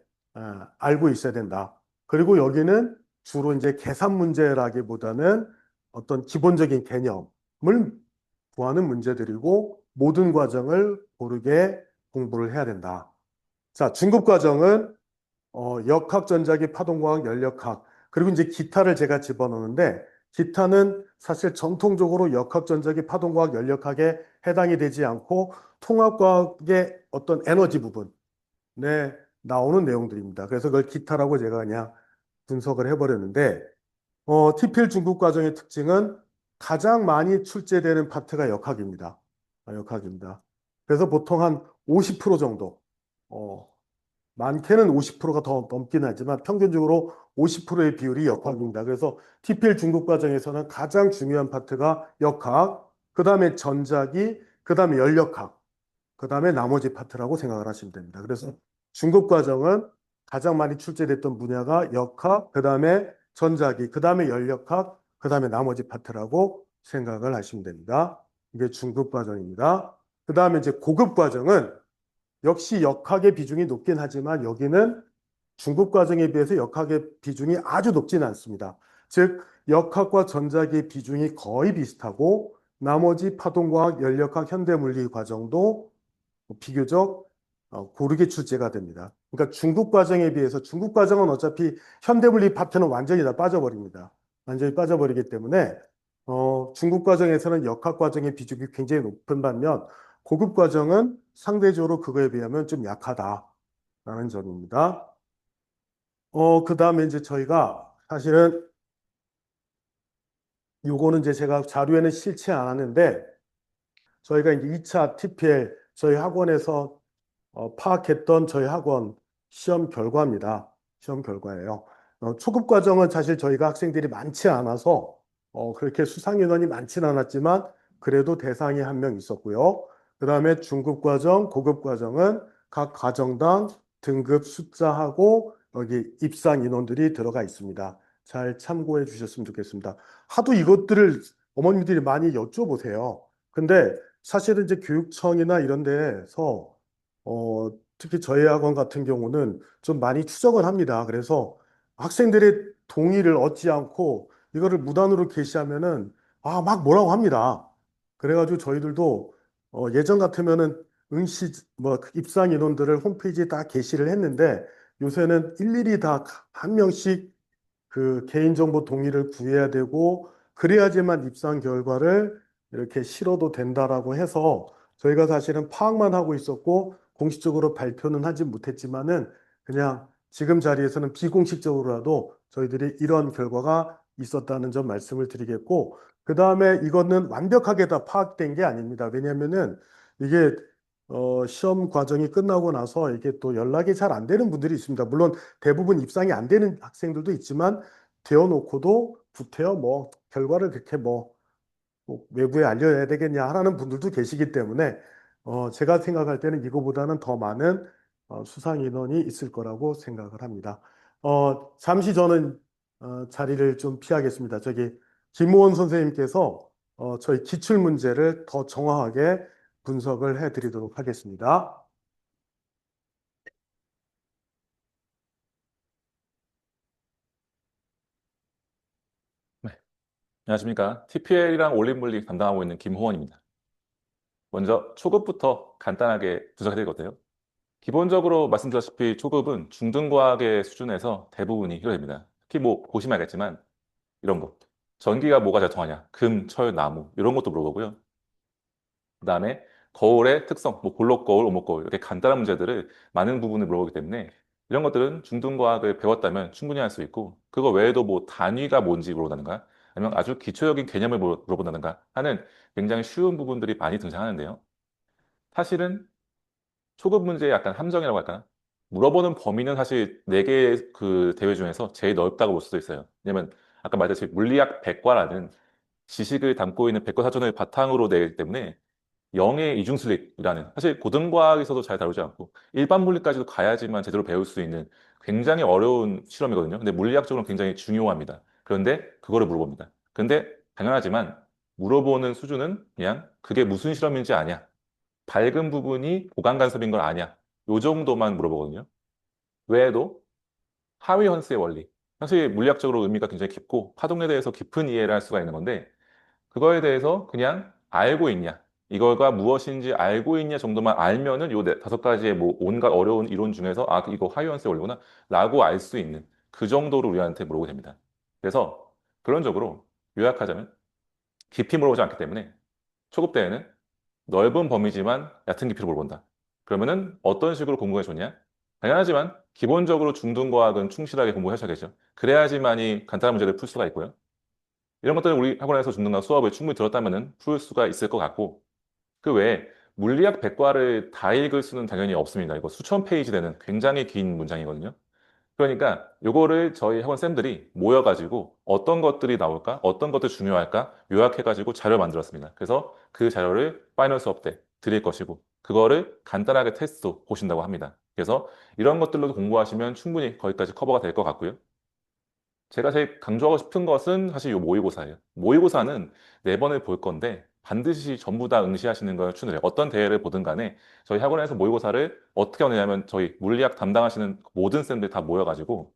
알고 있어야 된다. 그리고 여기는 주로 이제 계산 문제라기보다는 어떤 기본적인 개념을 구하는 문제들이고 모든 과정을 고르게 공부를 해야 된다. 자, 중급 과정은 역학, 전자기, 파동광학, 연력학, 그리고 이제 기타를 제가 집어넣는데, 기타는 사실 전통적으로 역학, 전자기, 파동과학, 연력학에 해당이 되지 않고 통합과학의 어떤 에너지 부분에 나오는 내용들입니다. 그래서 그걸 기타라고 제가 그냥 분석을 해버렸는데, TPL 중급 과정의 특징은 가장 많이 출제되는 파트가 역학입니다. 역학입니다. 그래서 보통 한 50% 정도, 어, 많게는 50%가 더 넘긴 하지만 평균적으로 50%의 비율이 역학입니다. 그래서 TPL 중급 과정에서는 가장 중요한 파트가 역학, 그 다음에 전자기, 그 다음에 연력학, 그 다음에 나머지 파트라고 생각을 하시면 됩니다. 그래서 중급 과정은 가장 많이 출제됐던 분야가 역학, 그 다음에 전자기, 그 다음에 연력학, 그 다음에 나머지 파트라고 생각을 하시면 됩니다. 이게 중급 과정입니다. 그 다음에 이제 고급 과정은 역시 역학의 비중이 높긴 하지만 여기는 중급 과정에 비해서 역학의 비중이 아주 높지는 않습니다. 즉 역학과 전자기의 비중이 거의 비슷하고 나머지 파동과학, 연력학, 현대물리 과정도 비교적 고르게 출제가 됩니다. 그러니까 중급 과정에 비해서 중급 과정은 어차피 현대물리 파트는 완전히 다 빠져버립니다. 완전히 빠져버리기 때문에 중급 과정에서는 역학 과정의 비중이 굉장히 높은 반면 고급 과정은 상대적으로 그거에 비하면 좀 약하다라는 점입니다. 그 다음에 이제 저희가 사실은 요거는 이제 제가 자료에는 실지 않았는데 저희가 이제 2차 TPL 저희 학원에서 파악했던 저희 학원 시험 결과입니다. 시험 결과예요. 초급 과정은 사실 저희가 학생들이 많지 않아서 그렇게 수상 인원이 많지는 않았지만 그래도 대상이 한 명 있었고요. 그 다음에 중급 과정, 고급 과정은 각 과정당 등급 숫자하고 여기 입상 인원들이 들어가 있습니다. 잘 참고해 주셨으면 좋겠습니다. 하도 이것들을 어머님들이 많이 여쭤보세요. 근데 사실은 이제 교육청이나 이런 데서 특히 저희 학원 같은 경우는 좀 많이 추적을 합니다. 그래서 학생들의 동의를 얻지 않고 이거를 무단으로 게시하면은 막 뭐라고 합니다. 그래가지고 저희들도 예전 같으면은 응시 뭐 입상 인원들을 홈페이지에 다 게시를 했는데 요새는 일일이 다 한 명씩 그 개인정보 동의를 구해야 되고 그래야지만 입상 결과를 이렇게 실어도 된다라고 해서 저희가 사실은 파악만 하고 있었고 공식적으로 발표는 하지 못했지만은 그냥 지금 자리에서는 비공식적으로라도 저희들이 이런 결과가 있었다는 점 말씀을 드리겠고 그 다음에 이거는 완벽하게 다 파악된 게 아닙니다. 왜냐하면은 이게 시험 과정이 끝나고 나서 이게 또 연락이 잘 안 되는 분들이 있습니다. 물론 대부분 입상이 안 되는 학생들도 있지만 되어놓고도 구태여 뭐 결과를 그렇게 뭐 외부에 알려야 되겠냐 하는 분들도 계시기 때문에 제가 생각할 때는 이거보다는 더 많은 수상 인원이 있을 거라고 생각을 합니다. 잠시 저는 자리를 좀 피하겠습니다. 저기 김호원 선생님께서 저희 기출 문제를 더 정확하게 분석을 해드리도록 하겠습니다. 네, 안녕하십니까. TPL이랑 올림물리 담당하고 있는 김호원입니다. 먼저 초급부터 간단하게 분석해 드릴 거예요. 기본적으로 말씀드렸다시피 초급은 중등과학의 수준에서 대부분이 해결됩니다. 특히 뭐 보시면 알겠지만 이런 거. 전기가 뭐가 잘 통하냐? 금, 철, 나무 이런 것도 물어보고요. 그다음에 거울의 특성, 뭐 볼록 거울, 오목 거울 이렇게 간단한 문제들을 많은 부분을 물어보기 때문에 이런 것들은 중등과학을 배웠다면 충분히 할 수 있고 그거 외에도 뭐 단위가 뭔지 물어본다든가 아니면 아주 기초적인 개념을 물어본다든가 하는 굉장히 쉬운 부분들이 많이 등장하는데요. 사실은 초급 문제의 약간 함정이라고 할까요? 물어보는 범위는 사실 네 개의 그 대회 중에서 제일 넓다고 볼 수도 있어요. 왜냐면 아까 말했듯이 물리학 백과라는 지식을 담고 있는 백과사전을 바탕으로 내기 때문에 영의 이중슬립이라는 사실 고등과학에서도 잘 다루지 않고 일반 물리까지도 가야지만 제대로 배울 수 있는 굉장히 어려운 실험이거든요. 근데 물리학적으로 굉장히 중요합니다. 그런데 그거를 물어봅니다. 근데 당연하지만 물어보는 수준은 그냥 그게 무슨 실험인지 아냐. 밝은 부분이 보강 간섭인 걸 아냐. 요 정도만 물어보거든요. 외에도 하위 헌스의 원리. 사실 물리학적으로 의미가 굉장히 깊고 파동에 대해서 깊은 이해를 할 수가 있는 건데 그거에 대해서 그냥 알고 있냐. 이거가 무엇인지 알고 있냐 정도만 알면은 요 다섯 가지의 뭐 온갖 어려운 이론 중에서 아, 이거 하이언스의 원리구나 라고 알 수 있는 그 정도로 우리한테 물어보게 됩니다. 그래서 결론적으로 요약하자면 깊이 물어보지 않기 때문에 초급 대회는 넓은 범위지만 얕은 깊이로 물어본다. 그러면은 어떤 식으로 공부가 좋냐? 당연하지만 기본적으로 중등과학은 충실하게 공부하셔야겠죠. 그래야지만이 간단한 문제를 풀 수가 있고요. 이런 것들은 우리 학원에서 중등과 수업을 충분히 들었다면 풀 수가 있을 것 같고 그 외에 물리학 백과를 다 읽을 수는 당연히 없습니다. 이거 수천 페이지 되는 굉장히 긴 문장이거든요. 그러니까 요거를 저희 학원 쌤들이 모여가지고 어떤 것들이 나올까, 어떤 것들이 중요할까 요약해가지고 자료를 만들었습니다. 그래서 그 자료를 파이널 수업 때 드릴 것이고 그거를 간단하게 테스트도 보신다고 합니다. 그래서 이런 것들로 공부하시면 충분히 거기까지 커버가 될 것 같고요. 제가 제일 강조하고 싶은 것은 사실 이 모의고사예요. 모의고사는 네 번을 볼 건데 반드시 전부 다 응시하시는 걸 추천드려요. 어떤 대회를 보든 간에 저희 학원에서 모의고사를 어떻게 하느냐면 저희 물리학 담당하시는 모든 쌤들 다 모여가지고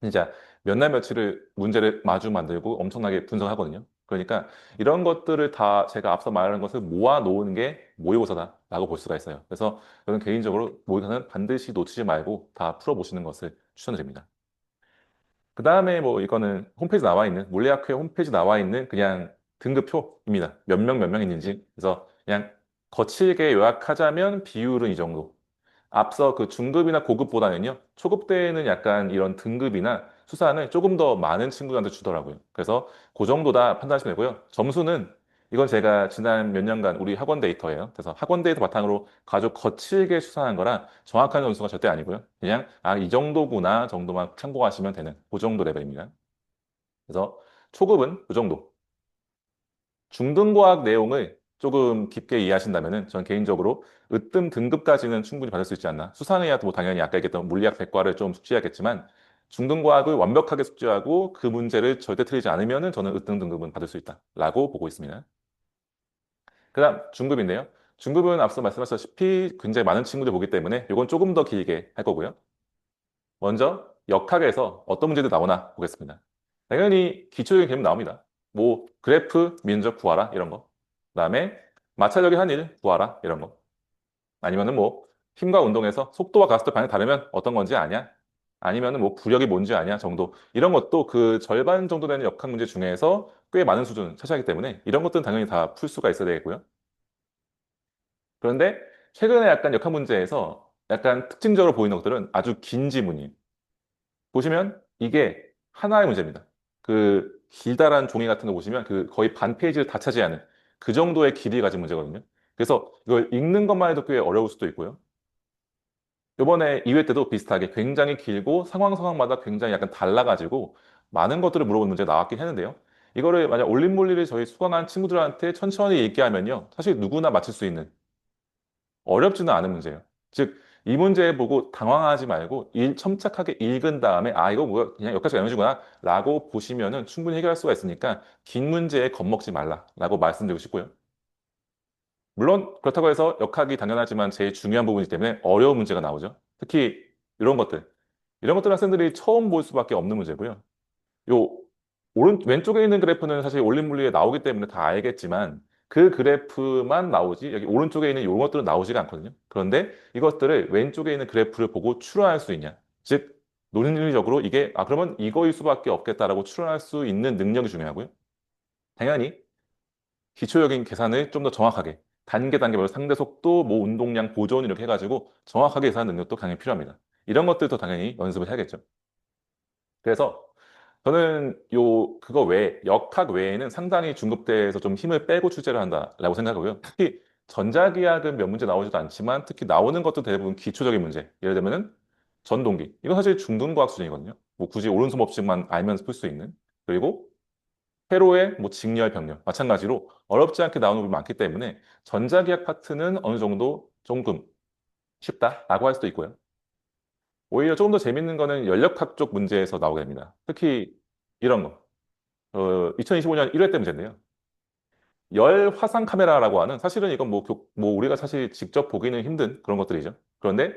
진짜 몇 날 며칠을 문제를 마주 만들고 엄청나게 분석하거든요. 그러니까 이런 것들을 다 제가 앞서 말한 것을 모아 놓은 게 모의고사다라고 볼 수가 있어요. 그래서 저는 개인적으로 모의고사는 반드시 놓치지 말고 다 풀어보시는 것을 추천드립니다. 그 다음에 뭐 이거는 홈페이지 나와 있는 물리학회 홈페이지 나와 있는 그냥 등급표입니다. 몇 명 있는지. 그래서 그냥 거칠게 요약하자면 비율은 이 정도. 앞서 그 중급이나 고급보다는요, 초급 때에는 약간 이런 등급이나 수산을 조금 더 많은 친구들한테 주더라고요. 그래서 그 정도다 판단하시면 되고요. 점수는 이건 제가 지난 몇 년간 우리 학원 데이터예요. 그래서 학원 데이터 바탕으로 아주 거칠게 수산한 거라 정확한 점수가 절대 아니고요. 그냥 아, 이 정도구나 정도만 참고하시면 되는 그 정도 레벨입니다. 그래서 초급은 그 정도. 중등과학 내용을 조금 깊게 이해하신다면은 전 개인적으로 으뜸 등급까지는 충분히 받을 수 있지 않나. 수상해야 뭐 당연히 아까 얘기했던 물리학 백과를 좀 숙지하겠지만 중등과학을 완벽하게 숙지하고 그 문제를 절대 틀리지 않으면은 저는 으뜸 등급은 받을 수 있다라고 보고 있습니다. 그다음 중급인데요. 중급은 앞서 말씀하셨다시피 굉장히 많은 친구들 보기 때문에 이건 조금 더 길게 할 거고요. 먼저 역학에서 어떤 문제들이 나오나 보겠습니다. 당연히 기초적인 개념 나옵니다. 뭐 그래프, 면적 구하라 이런 거. 그다음에 마찰력의 한일 구하라 이런 거. 아니면은 뭐 힘과 운동에서 속도와 가속도 방향이 다르면 어떤 건지 아냐? 아니면은 뭐 부력이 뭔지 아냐 정도. 이런 것도 그 절반 정도 되는 역학 문제 중에서 꽤 많은 수준 차지하기 때문에 이런 것들은 당연히 다 풀 수가 있어야 되겠고요. 그런데 최근에 약간 역학 문제에서 약간 특징적으로 보이는 것들은 아주 긴 지문이에요. 보시면 이게 하나의 문제입니다. 그 길다란 종이 같은 거 보시면 그 거의 반 페이지를 다 차지하는 그 정도의 길이 가진 문제거든요. 그래서 이걸 읽는 것만 해도 꽤 어려울 수도 있고요. 이번에 2회 때도 비슷하게 굉장히 길고 상황마다 굉장히 약간 달라가지고 많은 것들을 물어보는 문제가 나왔긴 했는데요. 이거를 만약 올림물리를 저희 수강한 친구들한테 천천히 얘기하면요. 사실 누구나 맞출 수 있는 어렵지는 않은 문제예요. 즉, 이 문제 보고 당황하지 말고 침착하게 읽은 다음에 아, 이거 뭐야? 그냥 역학적 에너지구나 라고 보시면은 충분히 해결할 수가 있으니까 긴 문제에 겁먹지 말라라고 말씀드리고 싶고요. 물론 그렇다고 해서 역학이 당연하지만 제일 중요한 부분이기 때문에 어려운 문제가 나오죠. 특히 이런 것들. 이런 것들 학생들이 처음 볼 수밖에 없는 문제고요. 요 왼쪽에 있는 그래프는 사실 올림물리에 나오기 때문에 다 알겠지만 그 그래프만 나오지 여기 오른쪽에 있는 이런 것들은 나오지가 않거든요. 그런데 이것들을 왼쪽에 있는 그래프를 보고 추론할 수 있냐. 즉 논리적으로 이게 그러면 이거일 수밖에 없겠다라고 추론할 수 있는 능력이 중요하고요. 당연히 기초적인 계산을 좀 더 정확하게 단계별로 상대 속도, 뭐 운동량, 보존 이렇게 해가지고 정확하게 계산하는 능력도 당연히 필요합니다. 이런 것들도 당연히 연습을 해야겠죠. 그래서 저는 그거 외에 역학 외에는 상당히 중급대에서 좀 힘을 빼고 출제를 한다라고 생각하고요. 특히 전자기하학은 몇 문제 나오지도 않지만 특히 나오는 것도 대부분 기초적인 문제. 예를 들면은 전동기. 이건 사실 중등과학 수준이거든요. 뭐 굳이 오른손 법칙만 알면서 풀 수 있는. 그리고 회로의 뭐 직렬, 병렬. 마찬가지로 어렵지 않게 나오는 부분이 많기 때문에 전자기학 파트는 어느 정도 조금 쉽다라고 할 수도 있고요. 오히려 조금 더 재밌는 거는 연력학 쪽 문제에서 나오게 됩니다. 특히 이런 거. 2025년 1회 때 문제인데요. 열 화상 카메라라고 하는 사실은 이건 뭐 우리가 사실 직접 보기는 힘든 그런 것들이죠. 그런데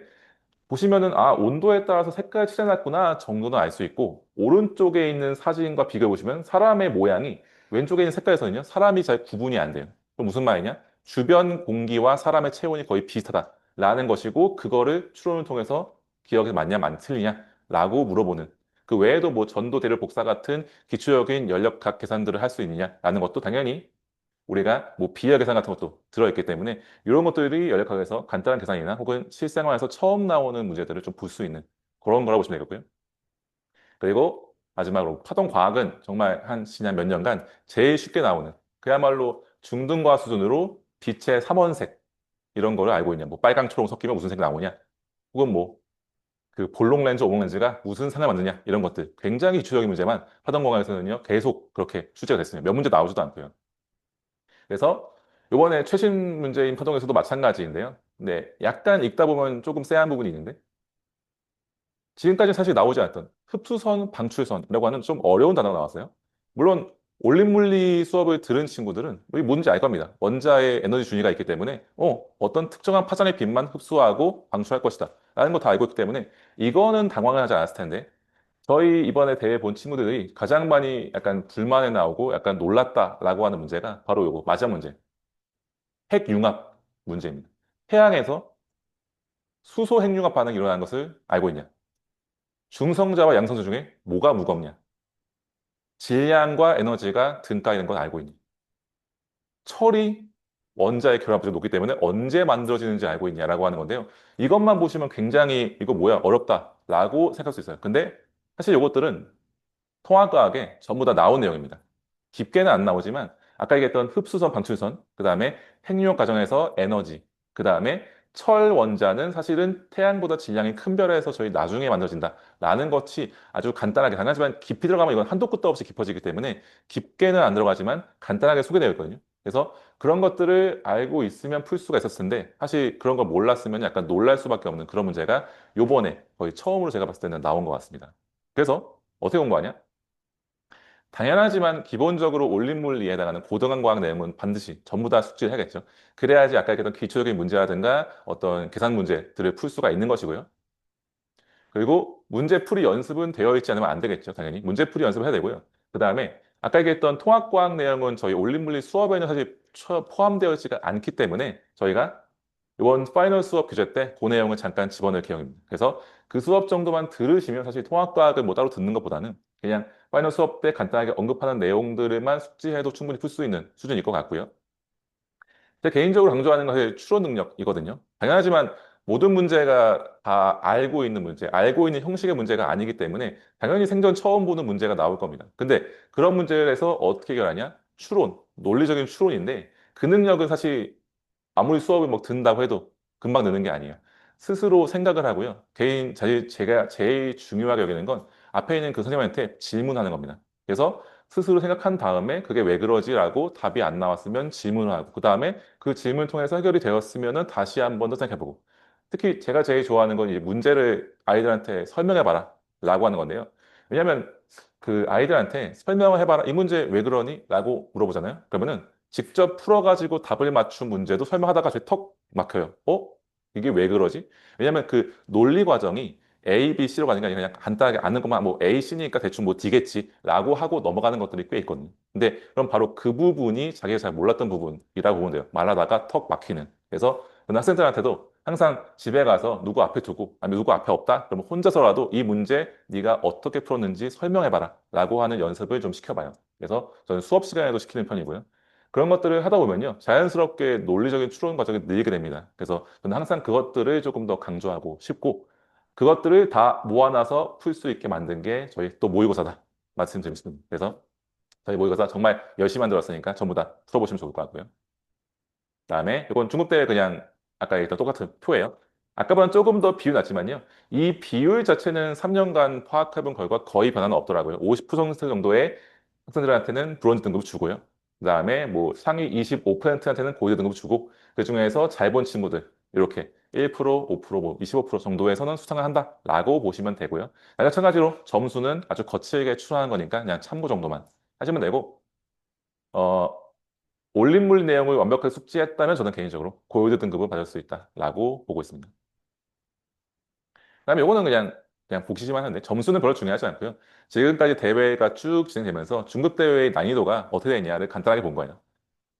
보시면은 온도에 따라서 색깔 칠해놨구나 정도는 알 수 있고 오른쪽에 있는 사진과 비교해 보시면 사람의 모양이 왼쪽에 있는 색깔에서는요 사람이 잘 구분이 안 돼요. 그럼 무슨 말이냐? 주변 공기와 사람의 체온이 거의 비슷하다라는 것이고 그거를 추론을 통해서 기억이 맞냐 틀리냐라고 물어보는 그 외에도 뭐 전도 대를 복사 같은 기초적인 연력학 계산들을 할 수 있느냐라는 것도 당연히 우리가 뭐 비하 계산 같은 것도 들어있기 때문에 이런 것들이 연력학에서 간단한 계산이나 혹은 실생활에서 처음 나오는 문제들을 좀 볼 수 있는 그런 거라고 보시면 되겠고요. 그리고 마지막으로 파동과학은 정말 한 지난 몇 년간 제일 쉽게 나오는 그야말로 중등과학 수준으로 빛의 삼원색 이런 거를 알고 있냐. 뭐 빨강, 초록 섞이면 무슨 색이 나오냐. 혹은 뭐 그 볼록 렌즈, 오목 렌즈가 무슨 산을 만드냐. 이런 것들 굉장히 기초적인 문제만 파동과학에서는요 계속 그렇게 출제가 됐습니다. 몇 문제 나오지도 않고요. 그래서 이번에 최신 문제인 파동에서도 마찬가지인데요. 네, 약간 읽다 보면 조금 쎄한 부분이 있는데 지금까지 사실 나오지 않았던 흡수선, 방출선이라고 하는 좀 어려운 단어가 나왔어요. 물론 올림물리 수업을 들은 친구들은 이게 뭔지 알 겁니다. 원자의 에너지 준위가 있기 때문에 어떤 특정한 파장의 빛만 흡수하고 방출할 것이다 라는 거 다 알고 있기 때문에 이거는 당황을 하지 않았을 텐데 저희 이번에 대회 본 친구들이 가장 많이 약간 불만에 나오고 약간 놀랐다라고 하는 문제가 바로 요거 마지막 문제. 핵융합 문제입니다. 태양에서 수소 핵융합 반응이 일어나는 것을 알고 있냐? 중성자와 양성자 중에 뭐가 무겁냐? 질량과 에너지가 등가 있는 걸 알고 있냐? 철이 원자의 결합력이 높기 때문에 언제 만들어지는지 알고 있냐라고 하는 건데요. 이것만 보시면 굉장히 이거 뭐야 어렵다라고 생각할 수 있어요. 근데 사실 이것들은 통합과학에 전부 다 나온 내용입니다. 깊게는 안 나오지만 아까 얘기했던 흡수선, 방출선, 그 다음에 핵융합 과정에서 에너지, 그 다음에 철 원자는 사실은 태양보다 질량이 큰 별에서 저희 나중에 만들어진다라는 것이 아주 간단하게 가능하지만 깊이 들어가면 이건 한도 끝도 없이 깊어지기 때문에 깊게는 안 들어가지만 간단하게 소개되어 있거든요. 그래서 그런 것들을 알고 있으면 풀 수가 있었을 텐데 사실 그런 걸 몰랐으면 약간 놀랄 수밖에 없는 그런 문제가 요번에 거의 처음으로 제가 봤을 때는 나온 것 같습니다. 그래서 어떻게 공부하냐? 당연하지만 기본적으로 올림물리에 해당하는 고등한 과학 내용은 반드시 전부 다 숙지를 해야겠죠. 그래야지 아까 얘기했던 기초적인 문제라든가 어떤 계산 문제들을 풀 수가 있는 것이고요. 그리고 문제풀이 연습은 되어 있지 않으면 안 되겠죠. 당연히 문제풀이 연습을 해야 되고요. 그 다음에 아까 얘기했던 통합과학 내용은 저희 올림물리 수업에는 사실 포함되어 있지가 않기 때문에 저희가 이번 파이널 수업 교재 때 그 내용을 잠깐 집어넣을 계획입니다. 그래서 그 수업 정도만 들으시면 사실 통합과학을 뭐 따로 듣는 것보다는 그냥 파이널 수업 때 간단하게 언급하는 내용들만 숙지해도 충분히 풀 수 있는 수준일 것 같고요. 제가 개인적으로 강조하는 것이 추론 능력이거든요. 당연하지만 모든 문제가 다 알고 있는 문제, 알고 있는 형식의 문제가 아니기 때문에 당연히 생전 처음 보는 문제가 나올 겁니다. 근데 그런 문제에서 어떻게 해결하냐? 추론, 논리적인 추론인데 그 능력은 사실 아무리 수업을 막 듣는다고 해도 금방 느는 게 아니에요. 스스로 생각을 하고요. 제가 제일 중요하게 여기는 건 앞에 있는 그 선생님한테 질문하는 겁니다. 그래서 스스로 생각한 다음에 그게 왜 그러지라고 답이 안 나왔으면 질문을 하고 그 다음에 그 질문을 통해서 해결이 되었으면 다시 한 번 더 생각해보고 특히 제가 제일 좋아하는 건 이제 문제를 아이들한테 설명해봐라 라고 하는 건데요. 왜냐하면 그 아이들한테 설명을 해봐라. 이 문제 왜 그러니? 라고 물어보잖아요. 그러면은 직접 풀어가지고 답을 맞춘 문제도 설명하다가 저희 턱 막혀요. 이게 왜 그러지? 왜냐면 그 논리 과정이 A, B, C로 가는 게 아니라 그냥 간단하게 아는 것만 뭐 A, C니까 대충 뭐 D겠지라고 하고 넘어가는 것들이 꽤 있거든요. 근데 그럼 바로 그 부분이 자기가 잘 몰랐던 부분이라고 보면 돼요. 말하다가 턱 막히는. 그래서 저는 학생들한테도 항상 집에 가서 누구 앞에 두고 아니면 누구 앞에 없다? 그러면 혼자서라도 이 문제 네가 어떻게 풀었는지 설명해봐라 라고 하는 연습을 좀 시켜봐요. 그래서 저는 수업 시간에도 시키는 편이고요. 그런 것들을 하다 보면요. 자연스럽게 논리적인 추론 과정이 늘게 됩니다. 그래서 저는 항상 그것들을 조금 더 강조하고 싶고 그것들을 다 모아놔서 풀 수 있게 만든 게 저희 또 모의고사다 말씀드리겠습니다. 그래서 저희 모의고사 정말 열심히 만들었으니까 전부 다 풀어보시면 좋을 것 같고요. 그다음에 이건 중국대 그냥 아까 얘기했던 똑같은 표예요. 아까보다는 조금 더 비율 낮지만요. 이 비율 자체는 3년간 파악해본 결과 거의 변화는 없더라고요. 50% 정도의 학생들한테는 브론즈 등급 주고요. 그다음에 뭐 상위 25%한테는 골드 등급 주고 그중에서 잘 본 친구들 이렇게 1%, 5%, 뭐 25% 정도에서는 수상을 한다라고 보시면 되고요. 마찬가지로 점수는 아주 거칠게 추론하는 거니까 그냥 참고 정도만 하시면 되고 어, 올림물 내용을 완벽하게 숙지했다면 저는 개인적으로 골드 등급을 받을 수 있다라고 보고 있습니다. 그다음에 요거는 그냥 보시기만 하는데 점수는 별로 중요하지 않고요. 지금까지 대회가 쭉 진행되면서 중급 대회의 난이도가 어떻게 되냐를 간단하게 본 거예요.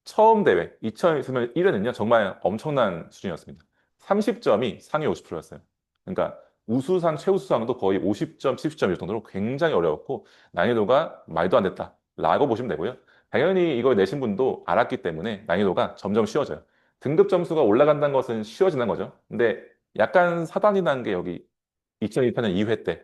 처음 대회 2021년은요 정말 엄청난 수준이었습니다. 30점이 상위 50%였어요. 그러니까 우수상, 최우수상도 거의 50점, 70점일 정도로 굉장히 어려웠고 난이도가 말도 안 됐다라고 보시면 되고요. 당연히 이걸 내신 분도 알았기 때문에 난이도가 점점 쉬워져요. 등급 점수가 올라간다는 것은 쉬워지는 거죠. 근데 약간 사단이 난 게 여기 2028년 2회 때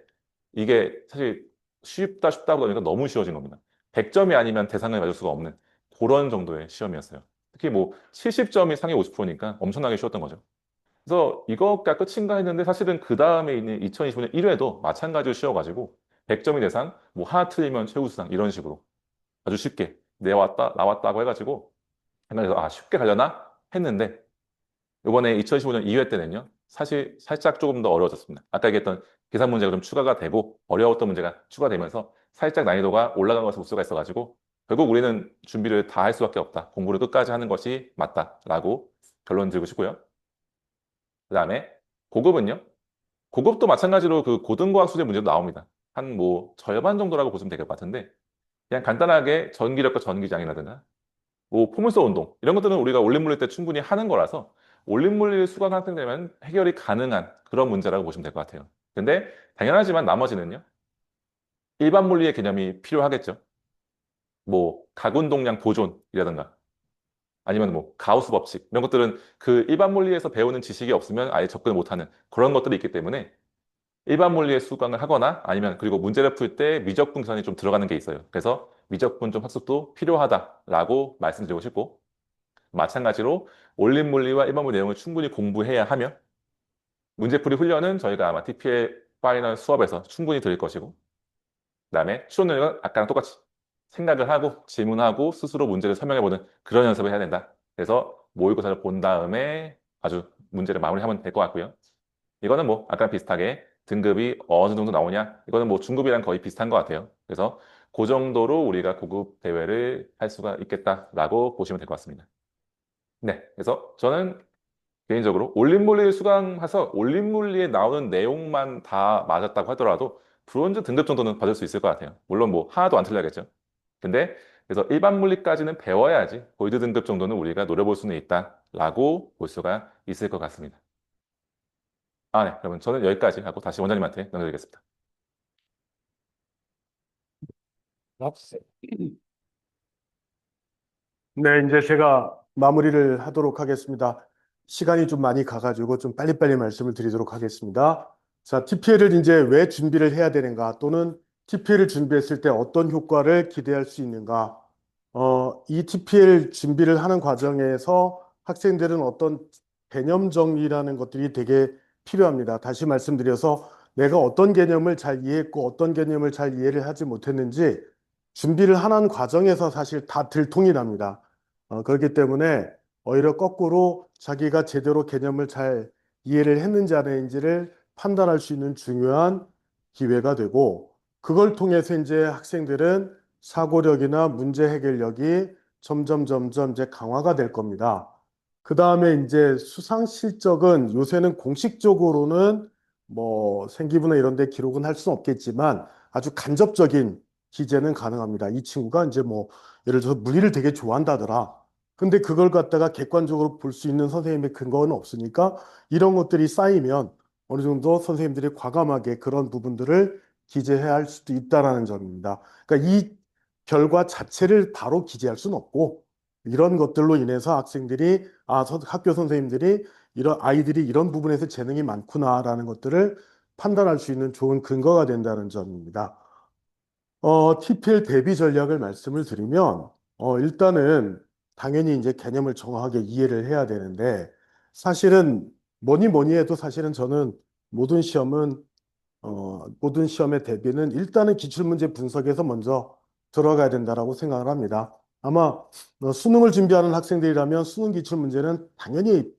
이게 사실 쉽다 쉽다 보니까 너무 쉬워진 겁니다. 100점이 아니면 대상을 맞을 수가 없는 그런 정도의 시험이었어요. 특히 뭐 70점이 상위 50%니까 엄청나게 쉬웠던 거죠. 그래서 이거가 끝인가 했는데 사실은 그 다음에 있는 2025년 1회도 마찬가지로 쉬워가지고 100점이 대상, 뭐 하나 틀리면 최우수상 이런 식으로 아주 쉽게 나왔다고 해가지고 생각해서 아 쉽게 가려나 했는데 이번에 2015년 2회 때는요, 사실 살짝 조금 더 어려워졌습니다. 아까 얘기했던 계산 문제가 좀 추가가 되고 어려웠던 문제가 추가되면서 살짝 난이도가 올라간 것을 볼 수가 있어가지고 결국 우리는 준비를 다 할 수밖에 없다. 공부를 끝까지 하는 것이 맞다라고 결론 드리고 싶고요. 그 다음에 고급은요, 고급도 마찬가지로 그 고등과학 수제 문제도 나옵니다. 한 뭐 절반 정도라고 보시면 될 것 같은데 그냥 간단하게 전기력과 전기장이라든가 뭐 포물선 운동 이런 것들은 우리가 올림물리 때 충분히 하는 거라서 올림물리를 수강 학생되면 해결이 가능한 그런 문제라고 보시면 될 것 같아요. 근데 당연하지만 나머지는요. 일반 물리의 개념이 필요하겠죠. 뭐 각운동량 보존이라든가 아니면 뭐 가우스 법칙 이런 것들은 그 일반 물리에서 배우는 지식이 없으면 아예 접근을 못하는 그런 것들이 있기 때문에 일반 물리에 수강을 하거나 아니면 그리고 문제를 풀 때 미적분 계산이 좀 들어가는 게 있어요. 그래서 미적분 좀 학습도 필요하다라고 말씀드리고 싶고 마찬가지로 올림물리와 일반물리 내용을 충분히 공부해야 하며 문제풀이 훈련은 저희가 아마 TPL 파이널 수업에서 충분히 드릴 것이고 그다음에 추론 능력은 아까랑 똑같이 생각을 하고 질문하고 스스로 문제를 설명해보는 그런 연습을 해야 된다. 그래서 모의고사를 본 다음에 아주 문제를 마무리하면 될 것 같고요. 이거는 뭐 아까 비슷하게 등급이 어느 정도 나오냐 이거는 뭐 중급이랑 거의 비슷한 것 같아요. 그래서 그 정도로 우리가 고급 대회를 할 수가 있겠다라고 보시면 될 것 같습니다. 네, 그래서 저는 개인적으로 올림물리를 수강해서 올림물리에 나오는 내용만 다 맞았다고 하더라도 브론즈 등급 정도는 받을 수 있을 것 같아요. 물론 뭐 하나도 안 틀려야겠죠. 근데 그래서 일반 물리까지는 배워야지 골드 등급 정도는 우리가 노려볼 수는 있다라고 볼 수가 있을 것 같습니다. 아, 네. 그러면 저는 여기까지 하고 다시 원장님한테 넘겨드리겠습니다. 네, 이제 제가 마무리를 하도록 하겠습니다. 시간이 좀 많이 가가지고 좀 빨리빨리 말씀을 드리도록 하겠습니다. 자, TPL을 이제 왜 준비를 해야 되는가, 또는 TPL을 준비했을 때 어떤 효과를 기대할 수 있는가. 이 TPL 준비를 하는 과정에서 학생들은 어떤 개념 정리라는 것들이 되게 필요합니다. 다시 말씀드려서 내가 어떤 개념을 잘 이해했고 어떤 개념을 잘 이해를 하지 못했는지 준비를 하는 과정에서 사실 다 들통이 납니다. 그렇기 때문에 오히려 거꾸로 자기가 제대로 개념을 잘 이해를 했는지 안 했는지를 판단할 수 있는 중요한 기회가 되고, 그걸 통해서 이제 학생들은 사고력이나 문제 해결력이 점점 이제 강화가 될 겁니다. 그 다음에 이제 수상 실적은 요새는 공식적으로는 뭐 생기부나 이런 데 기록은 할 수는 없겠지만 아주 간접적인 기재는 가능합니다. 이 친구가 이제 뭐 예를 들어서 물리를 되게 좋아한다더라. 근데 그걸 갖다가 객관적으로 볼 수 있는 선생님의 근거는 없으니까 이런 것들이 쌓이면 어느 정도 선생님들이 과감하게 그런 부분들을 기재해야 할 수도 있다라는 점입니다. 그러니까 이 결과 자체를 바로 기재할 수는 없고 이런 것들로 인해서 학생들이 학교 선생님들이 이런 아이들이 이런 부분에서 재능이 많구나라는 것들을 판단할 수 있는 좋은 근거가 된다는 점입니다. TPL 대비 전략을 말씀을 드리면, 일단은 당연히 이제 개념을 정확하게 이해를 해야 되는데, 사실은 뭐니 뭐니 해도 사실은 저는 모든 시험은, 모든 시험의 대비는 일단은 기출문제 분석에서 먼저 들어가야 된다라고 생각을 합니다. 아마 수능을 준비하는 학생들이라면 수능 기출문제는 당연히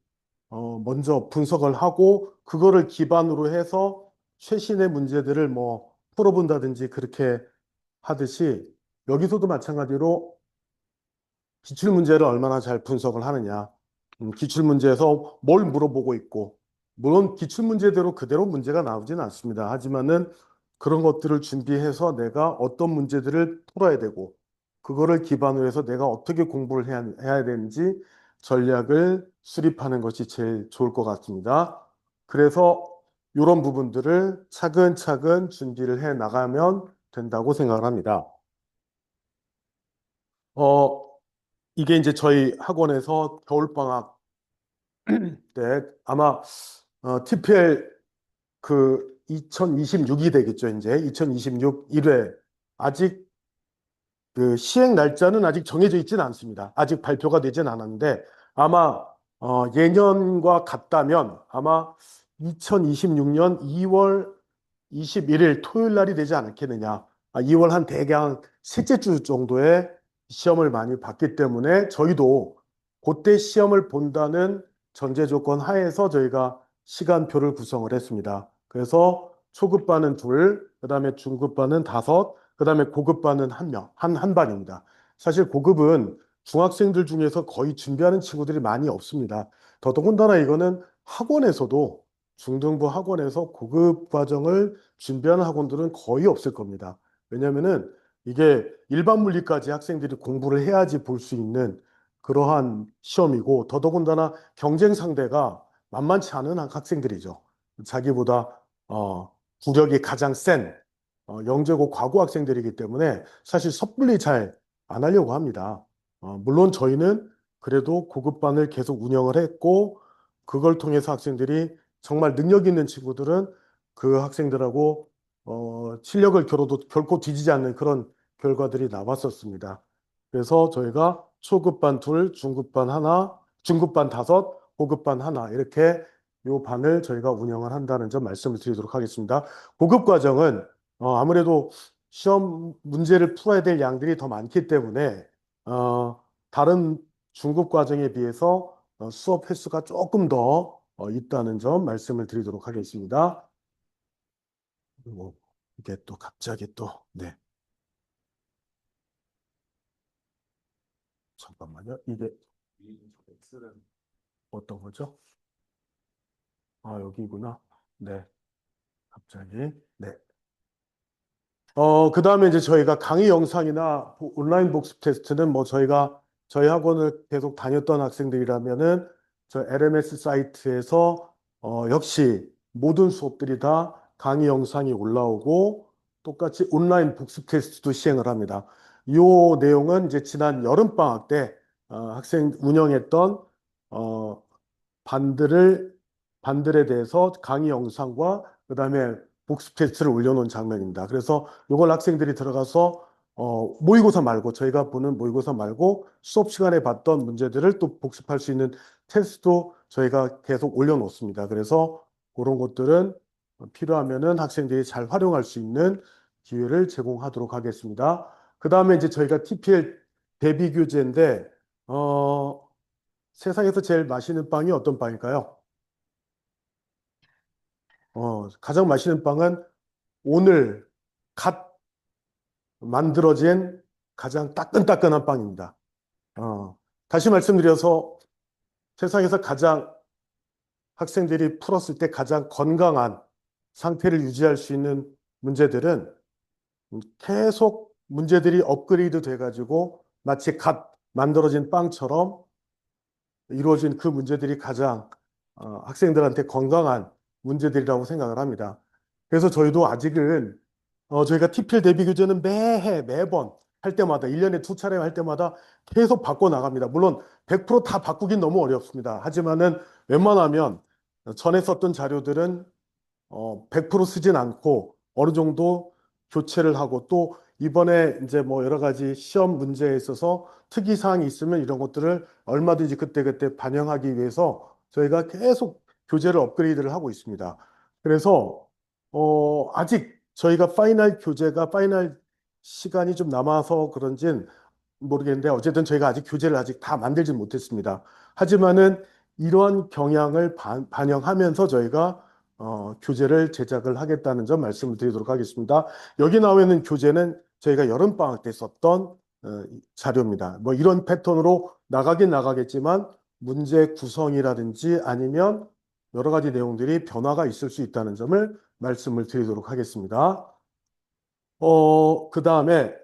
먼저 분석을 하고 그거를 기반으로 해서 최신의 문제들을 뭐 풀어본다든지 그렇게 하듯이 여기서도 마찬가지로 기출문제를 얼마나 잘 분석을 하느냐. 기출문제에서 뭘 물어보고 있고 물론 기출문제대로 그대로 문제가 나오지는 않습니다. 하지만은 그런 것들을 준비해서 내가 어떤 문제들을 풀어야 되고 그거를 기반으로 해서 내가 어떻게 공부를 해야 되는지 전략을 수립하는 것이 제일 좋을 것 같습니다. 그래서 이런 부분들을 차근차근 준비를 해 나가면 된다고 생각을 합니다. 어, 이게 이제 저희 학원에서 겨울방학 때 아마 TPL 그 2026이 되겠죠, 이제 2026 1회 아직 그 시행 날짜는 아직 정해져 있지는 않습니다. 아직 발표가 되진 않았는데 아마 예년과 같다면 아마 2026년 2월 21일 토요일 날이 되지 않겠느냐. 2월 한 대개 한 셋째 주 정도에 시험을 많이 봤기 때문에 저희도 그때 시험을 본다는 전제 조건 하에서 저희가 시간표를 구성을 했습니다. 그래서 초급반은 둘, 그다음에 중급반은 다섯, 그다음에 고급반은 한 명, 한 반입니다. 사실 고급은 중학생들 중에서 거의 준비하는 친구들이 많이 없습니다. 더더군다나 이거는 학원에서도 중등부 학원에서 고급 과정을 준비하는 학원들은 거의 없을 겁니다. 왜냐하면은 이게 일반 물리까지 학생들이 공부를 해야지 볼 수 있는 그러한 시험이고 더더군다나 경쟁 상대가 만만치 않은 학생들이죠. 자기보다 구력이 가장 센 영재고 과고 학생들이기 때문에 사실 섣불리 잘 안 하려고 합니다. 물론 저희는 그래도 고급반을 계속 운영을 했고 그걸 통해서 학생들이 정말 능력 있는 친구들은 그 학생들하고 실력을 결코 뒤지지 않는 그런 결과들이 나왔었습니다. 그래서 저희가 초급반 둘, 중급반 하나, 중급반 다섯, 고급반 하나 이렇게 요 반을 저희가 운영을 한다는 점 말씀을 드리도록 하겠습니다. 고급 과정은 아무래도 시험 문제를 풀어야 될 양들이 더 많기 때문에 다른 중급 과정에 비해서 수업 횟수가 조금 더 있다는 점 말씀을 드리도록 하겠습니다. 그리고 이게 또 갑자기 또, 네, 잠깐만요. 이게 어떤 거죠? 여기구나. 네, 갑자기. 네. 그 다음에 이제 저희가 강의 영상이나 온라인 복습 테스트는 뭐 저희 학원을 계속 다녔던 학생들이라면은 저 LMS 사이트에서 역시 모든 수업들이 다 강의 영상이 올라오고 똑같이 온라인 복습 테스트도 시행을 합니다. 이 내용은 이제 지난 여름방학 때 학생 운영했던 어, 반들에 대해서 강의 영상과 그다음에 복습 테스트를 올려놓은 장면입니다. 그래서 이걸 학생들이 들어가서 모의고사 말고 저희가 보는 모의고사 말고 수업 시간에 봤던 문제들을 또 복습할 수 있는 테스트도 저희가 계속 올려놓습니다. 그래서 그런 것들은 필요하면은 학생들이 잘 활용할 수 있는 기회를 제공하도록 하겠습니다. 그 다음에 이제 저희가 TPL 대비 교재인데 세상에서 제일 맛있는 빵이 어떤 빵일까요? 가장 맛있는 빵은 오늘 갓 만들어진 가장 따끈따끈한 빵입니다. 다시 말씀드려서 세상에서 가장 학생들이 풀었을 때 가장 건강한 상태를 유지할 수 있는 문제들은 계속 문제들이 업그레이드 돼가지고 마치 갓 만들어진 빵처럼 이루어진 그 문제들이 가장 학생들한테 건강한 문제들이라고 생각을 합니다. 그래서 저희도 아직은 저희가 TPL 대비 교재는 매해 매번 할 때마다 1년에 2차례 할 때마다 계속 바꿔 나갑니다. 물론 100%다 바꾸긴 너무 어렵습니다. 하지만은 웬만하면 전에 썼던 자료들은 100% 쓰진 않고 어느 정도 교체를 하고 또 이번에 이제 뭐 여러 가지 시험 문제에 있어서 특이 사항이 있으면 이런 것들을 얼마든지 그때그때 반영하기 위해서 저희가 계속 교재를 업그레이드를 하고 있습니다. 그래서 아직 저희가 파이널 시간이 좀 남아서 그런진 모르겠는데 어쨌든 저희가 아직 교재를 아직 다 만들지 못했습니다. 하지만은 이러한 경향을 반영하면서 저희가 교재를 제작을 하겠다는 점 말씀을 드리도록 하겠습니다. 여기 나와 있는 교재는 저희가 여름방학 때 썼던 자료입니다. 뭐 이런 패턴으로 나가긴 나가겠지만 문제 구성이라든지 아니면 여러 가지 내용들이 변화가 있을 수 있다는 점을 말씀을 드리도록 하겠습니다. 그 다음에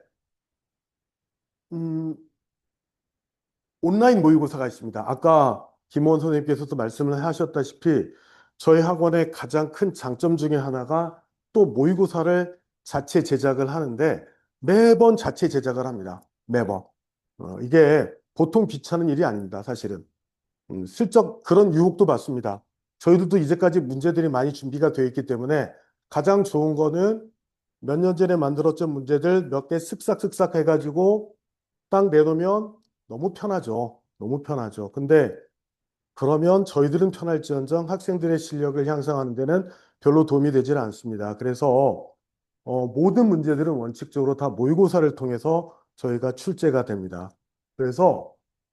온라인 모의고사가 있습니다. 아까 김원 선생님께서도 말씀을 하셨다시피 저희 학원의 가장 큰 장점 중에 하나가 또 모의고사를 자체 제작을 하는데 매번 자체 제작을 합니다. 매번. 이게 보통 귀찮은 일이 아닙니다. 사실은. 슬쩍 그런 유혹도 받습니다. 저희들도 이제까지 문제들이 많이 준비가 되어 있기 때문에 가장 좋은 거는 몇 년 전에 만들었던 문제들 몇 개 쓱싹쓱싹 해가지고 딱 내놓으면 너무 편하죠. 너무 편하죠. 근데 그러면 저희들은 편할지언정 학생들의 실력을 향상하는 데는 별로 도움이 되질 않습니다. 그래서 모든 문제들은 원칙적으로 다 모의고사를 통해서 저희가 출제가 됩니다. 그래서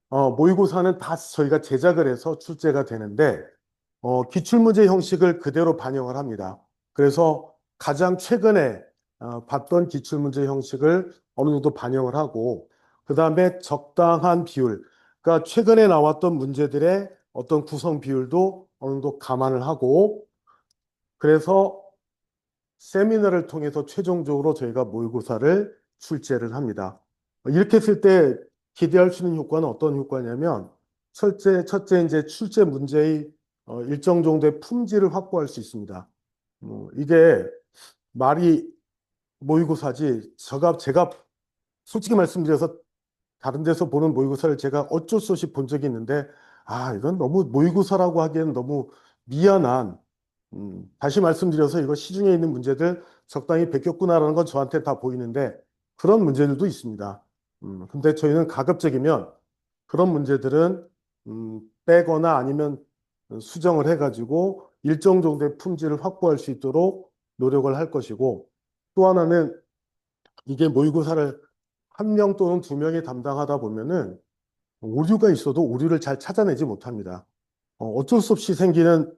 모의고사는 다 저희가 제작을 해서 출제가 되는데 기출문제 형식을 그대로 반영을 합니다. 그래서 가장 최근에 봤던 기출문제 형식을 어느 정도 반영을 하고 그 다음에 적당한 비율, 그러니까 최근에 나왔던 문제들의 어떤 구성 비율도 어느 정도 감안을 하고 그래서 세미나를 통해서 최종적으로 저희가 모의고사를 출제를 합니다. 이렇게 했을 때 기대할 수 있는 효과는 어떤 효과냐면 첫째 이제 출제 문제의 일정 정도의 품질을 확보할 수 있습니다. 이게 말이 모의고사지 제가 솔직히 말씀드려서 다른 데서 보는 모의고사를 제가 어쩔 수 없이 본 적이 있는데 이건 너무 모의고사라고 하기에는 너무 미안한 다시 말씀드려서 이거 시중에 있는 문제들 적당히 베꼈구나라는 건 저한테 다 보이는데 그런 문제들도 있습니다. 근데 저희는 가급적이면 그런 문제들은 빼거나 아니면 수정을 해가지고 일정 정도의 품질을 확보할 수 있도록 노력을 할 것이고 또 하나는 이게 모의고사를 한 명 또는 두 명이 담당하다 보면은 오류가 있어도 오류를 잘 찾아내지 못합니다. 어쩔 수 없이 생기는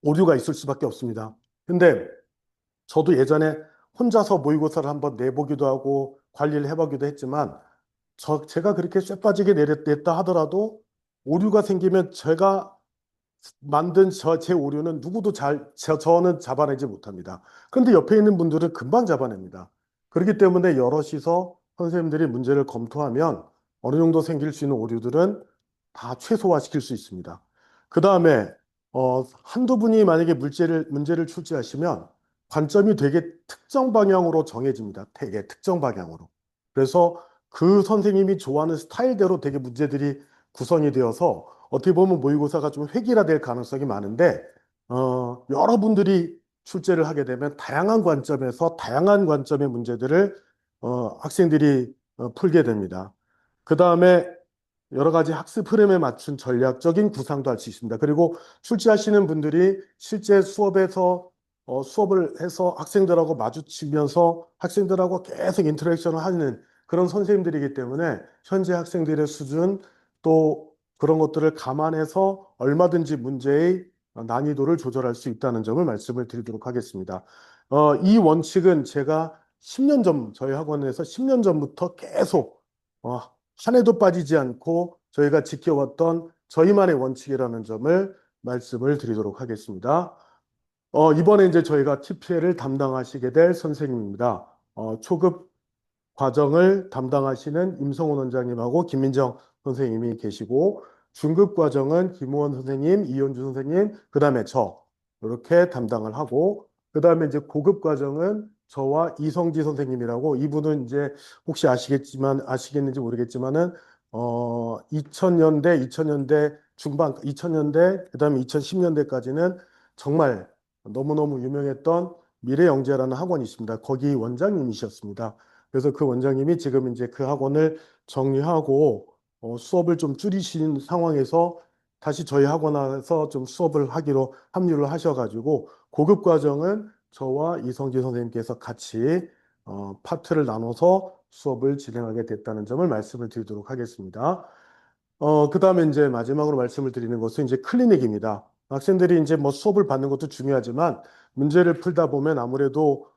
오류가 있을 수밖에 없습니다. 근데 저도 예전에 혼자서 모의고사를 한번 내보기도 하고 관리를 해보기도 했지만 제가 그렇게 쇠빠지게 냈다 하더라도 오류가 생기면 제가 만든 제 오류는 누구도 저는 잡아내지 못합니다. 그런데 옆에 있는 분들은 금방 잡아냅니다. 그렇기 때문에 여럿이서 선생님들이 문제를 검토하면 어느 정도 생길 수 있는 오류들은 다 최소화시킬 수 있습니다. 그 다음에 한두 분이 만약에 문제를 출제하시면 관점이 되게 특정 방향으로 정해집니다. 되게 특정 방향으로. 그래서 그 선생님이 좋아하는 스타일대로 되게 문제들이 구성이 되어서 어떻게 보면 모의고사가 좀 획일화될 가능성이 많은데 여러분들이 출제를 하게 되면 다양한 관점에서 다양한 관점의 문제들을 학생들이 풀게 됩니다. 그 다음에 여러 가지 학습 흐름에 맞춘 전략적인 구상도 할 수 있습니다. 그리고 출제하시는 분들이 실제 수업을 해서 학생들하고 마주치면서 학생들하고 계속 인터랙션을 하는 그런 선생님들이기 때문에 현재 학생들의 수준 또 그런 것들을 감안해서 얼마든지 문제의 난이도를 조절할 수 있다는 점을 말씀을 드리도록 하겠습니다. 이 원칙은 제가 10년 전, 저희 학원에서 10년 전부터 계속 한 해도 빠지지 않고 저희가 지켜왔던 저희만의 원칙이라는 점을 말씀을 드리도록 하겠습니다. 이번에 이제 저희가 TPL을 담당하시게 될 선생님입니다. 초급 과정을 담당하시는 임성훈 원장님하고 김민정 선생님이 계시고, 중급 과정은 김우원 선생님, 이현주 선생님, 그 다음에 저 이렇게 담당을 하고, 그 다음에 이제 고급 과정은 저와 이성지 선생님이라고, 이분은 이제 혹시 아시겠는지 모르겠지만은 2000년대 중반, 2000년대 그 다음에 2010년대까지는 정말 너무너무 유명했던 미래영재라는 학원이 있습니다. 거기 원장님이셨습니다. 그래서 그 원장님이 지금 이제 그 학원을 정리하고 수업을 좀 줄이신 상황에서 다시 저희 학원에서 좀 수업을 하기로 합류를 하셔가지고, 고급 과정은 저와 이성지 선생님께서 같이 파트를 나눠서 수업을 진행하게 됐다는 점을 말씀을 드리도록 하겠습니다. 그 다음에 이제 마지막으로 말씀을 드리는 것은 이제 클리닉입니다. 학생들이 이제 뭐 수업을 받는 것도 중요하지만, 문제를 풀다 보면 아무래도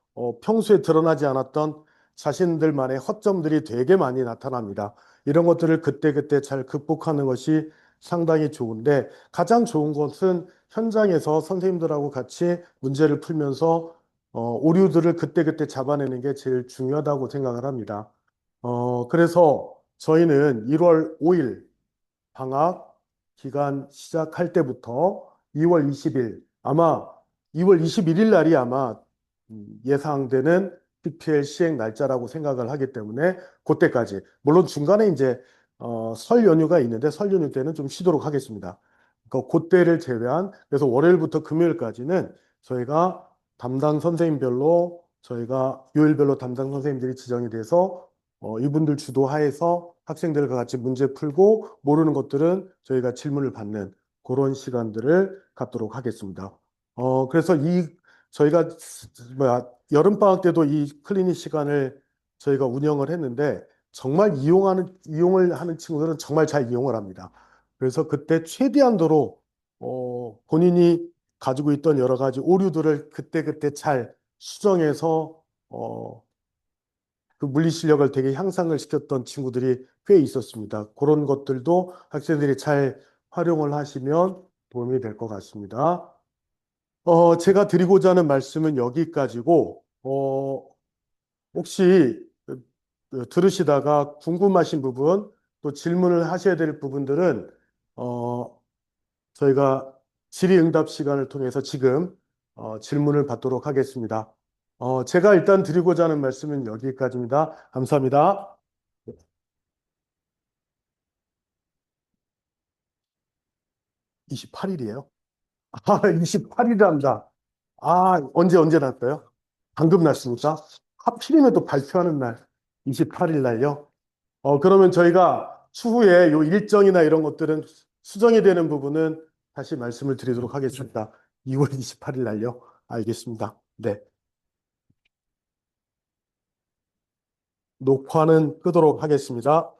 평소에 드러나지 않았던 자신들만의 허점들이 되게 많이 나타납니다. 이런 것들을 그때그때 잘 극복하는 것이 상당히 좋은데, 가장 좋은 것은 현장에서 선생님들하고 같이 문제를 풀면서 오류들을 그때그때 잡아내는 게 제일 중요하다고 생각을 합니다. 그래서 저희는 1월 5일 방학 기간 시작할 때부터 2월 20일, 아마 2월 21일 날이 아마 예상되는 PPL 시행 날짜라고 생각을 하기 때문에, 그때까지, 물론 중간에 이제 설 연휴가 있는데 설 연휴 때는 좀 쉬도록 하겠습니다. 그때를 제외한, 그래서 월요일부터 금요일까지는 저희가 담당 선생님별로, 저희가 요일별로 담당 선생님들이 지정이 돼서 이분들 주도하에서 학생들과 같이 문제 풀고, 모르는 것들은 저희가 질문을 받는 그런 시간들을 갖도록 하겠습니다. 그래서 저희가 여름방학 때도 이 클리닉 시간을 저희가 운영을 했는데, 정말 이용을 하는 친구들은 정말 잘 이용을 합니다. 그래서 그때 최대한도로 본인이 가지고 있던 여러 가지 오류들을 그때그때 잘 수정해서 그 물리 실력을 되게 향상을 시켰던 친구들이 꽤 있었습니다. 그런 것들도 학생들이 잘 활용을 하시면 도움이 될 것 같습니다. 제가 드리고자 하는 말씀은 여기까지고, 혹시 들으시다가 궁금하신 부분, 또 질문을 하셔야 될 부분들은 저희가 질의응답 시간을 통해서 지금 질문을 받도록 하겠습니다. 제가 일단 드리고자 하는 말씀은 여기까지입니다. 감사합니다. 28일이에요? 아, 28일이랍니다. 아, 언제 났어요? 방금 났습니까? 하필이면 또 발표하는 날, 28일 날요? 그러면 저희가 추후에 요 일정이나 이런 것들은 수정이 되는 부분은 다시 말씀을 드리도록 하겠습니다. 2월 28일 날요? 알겠습니다. 네. 녹화는 끄도록 하겠습니다.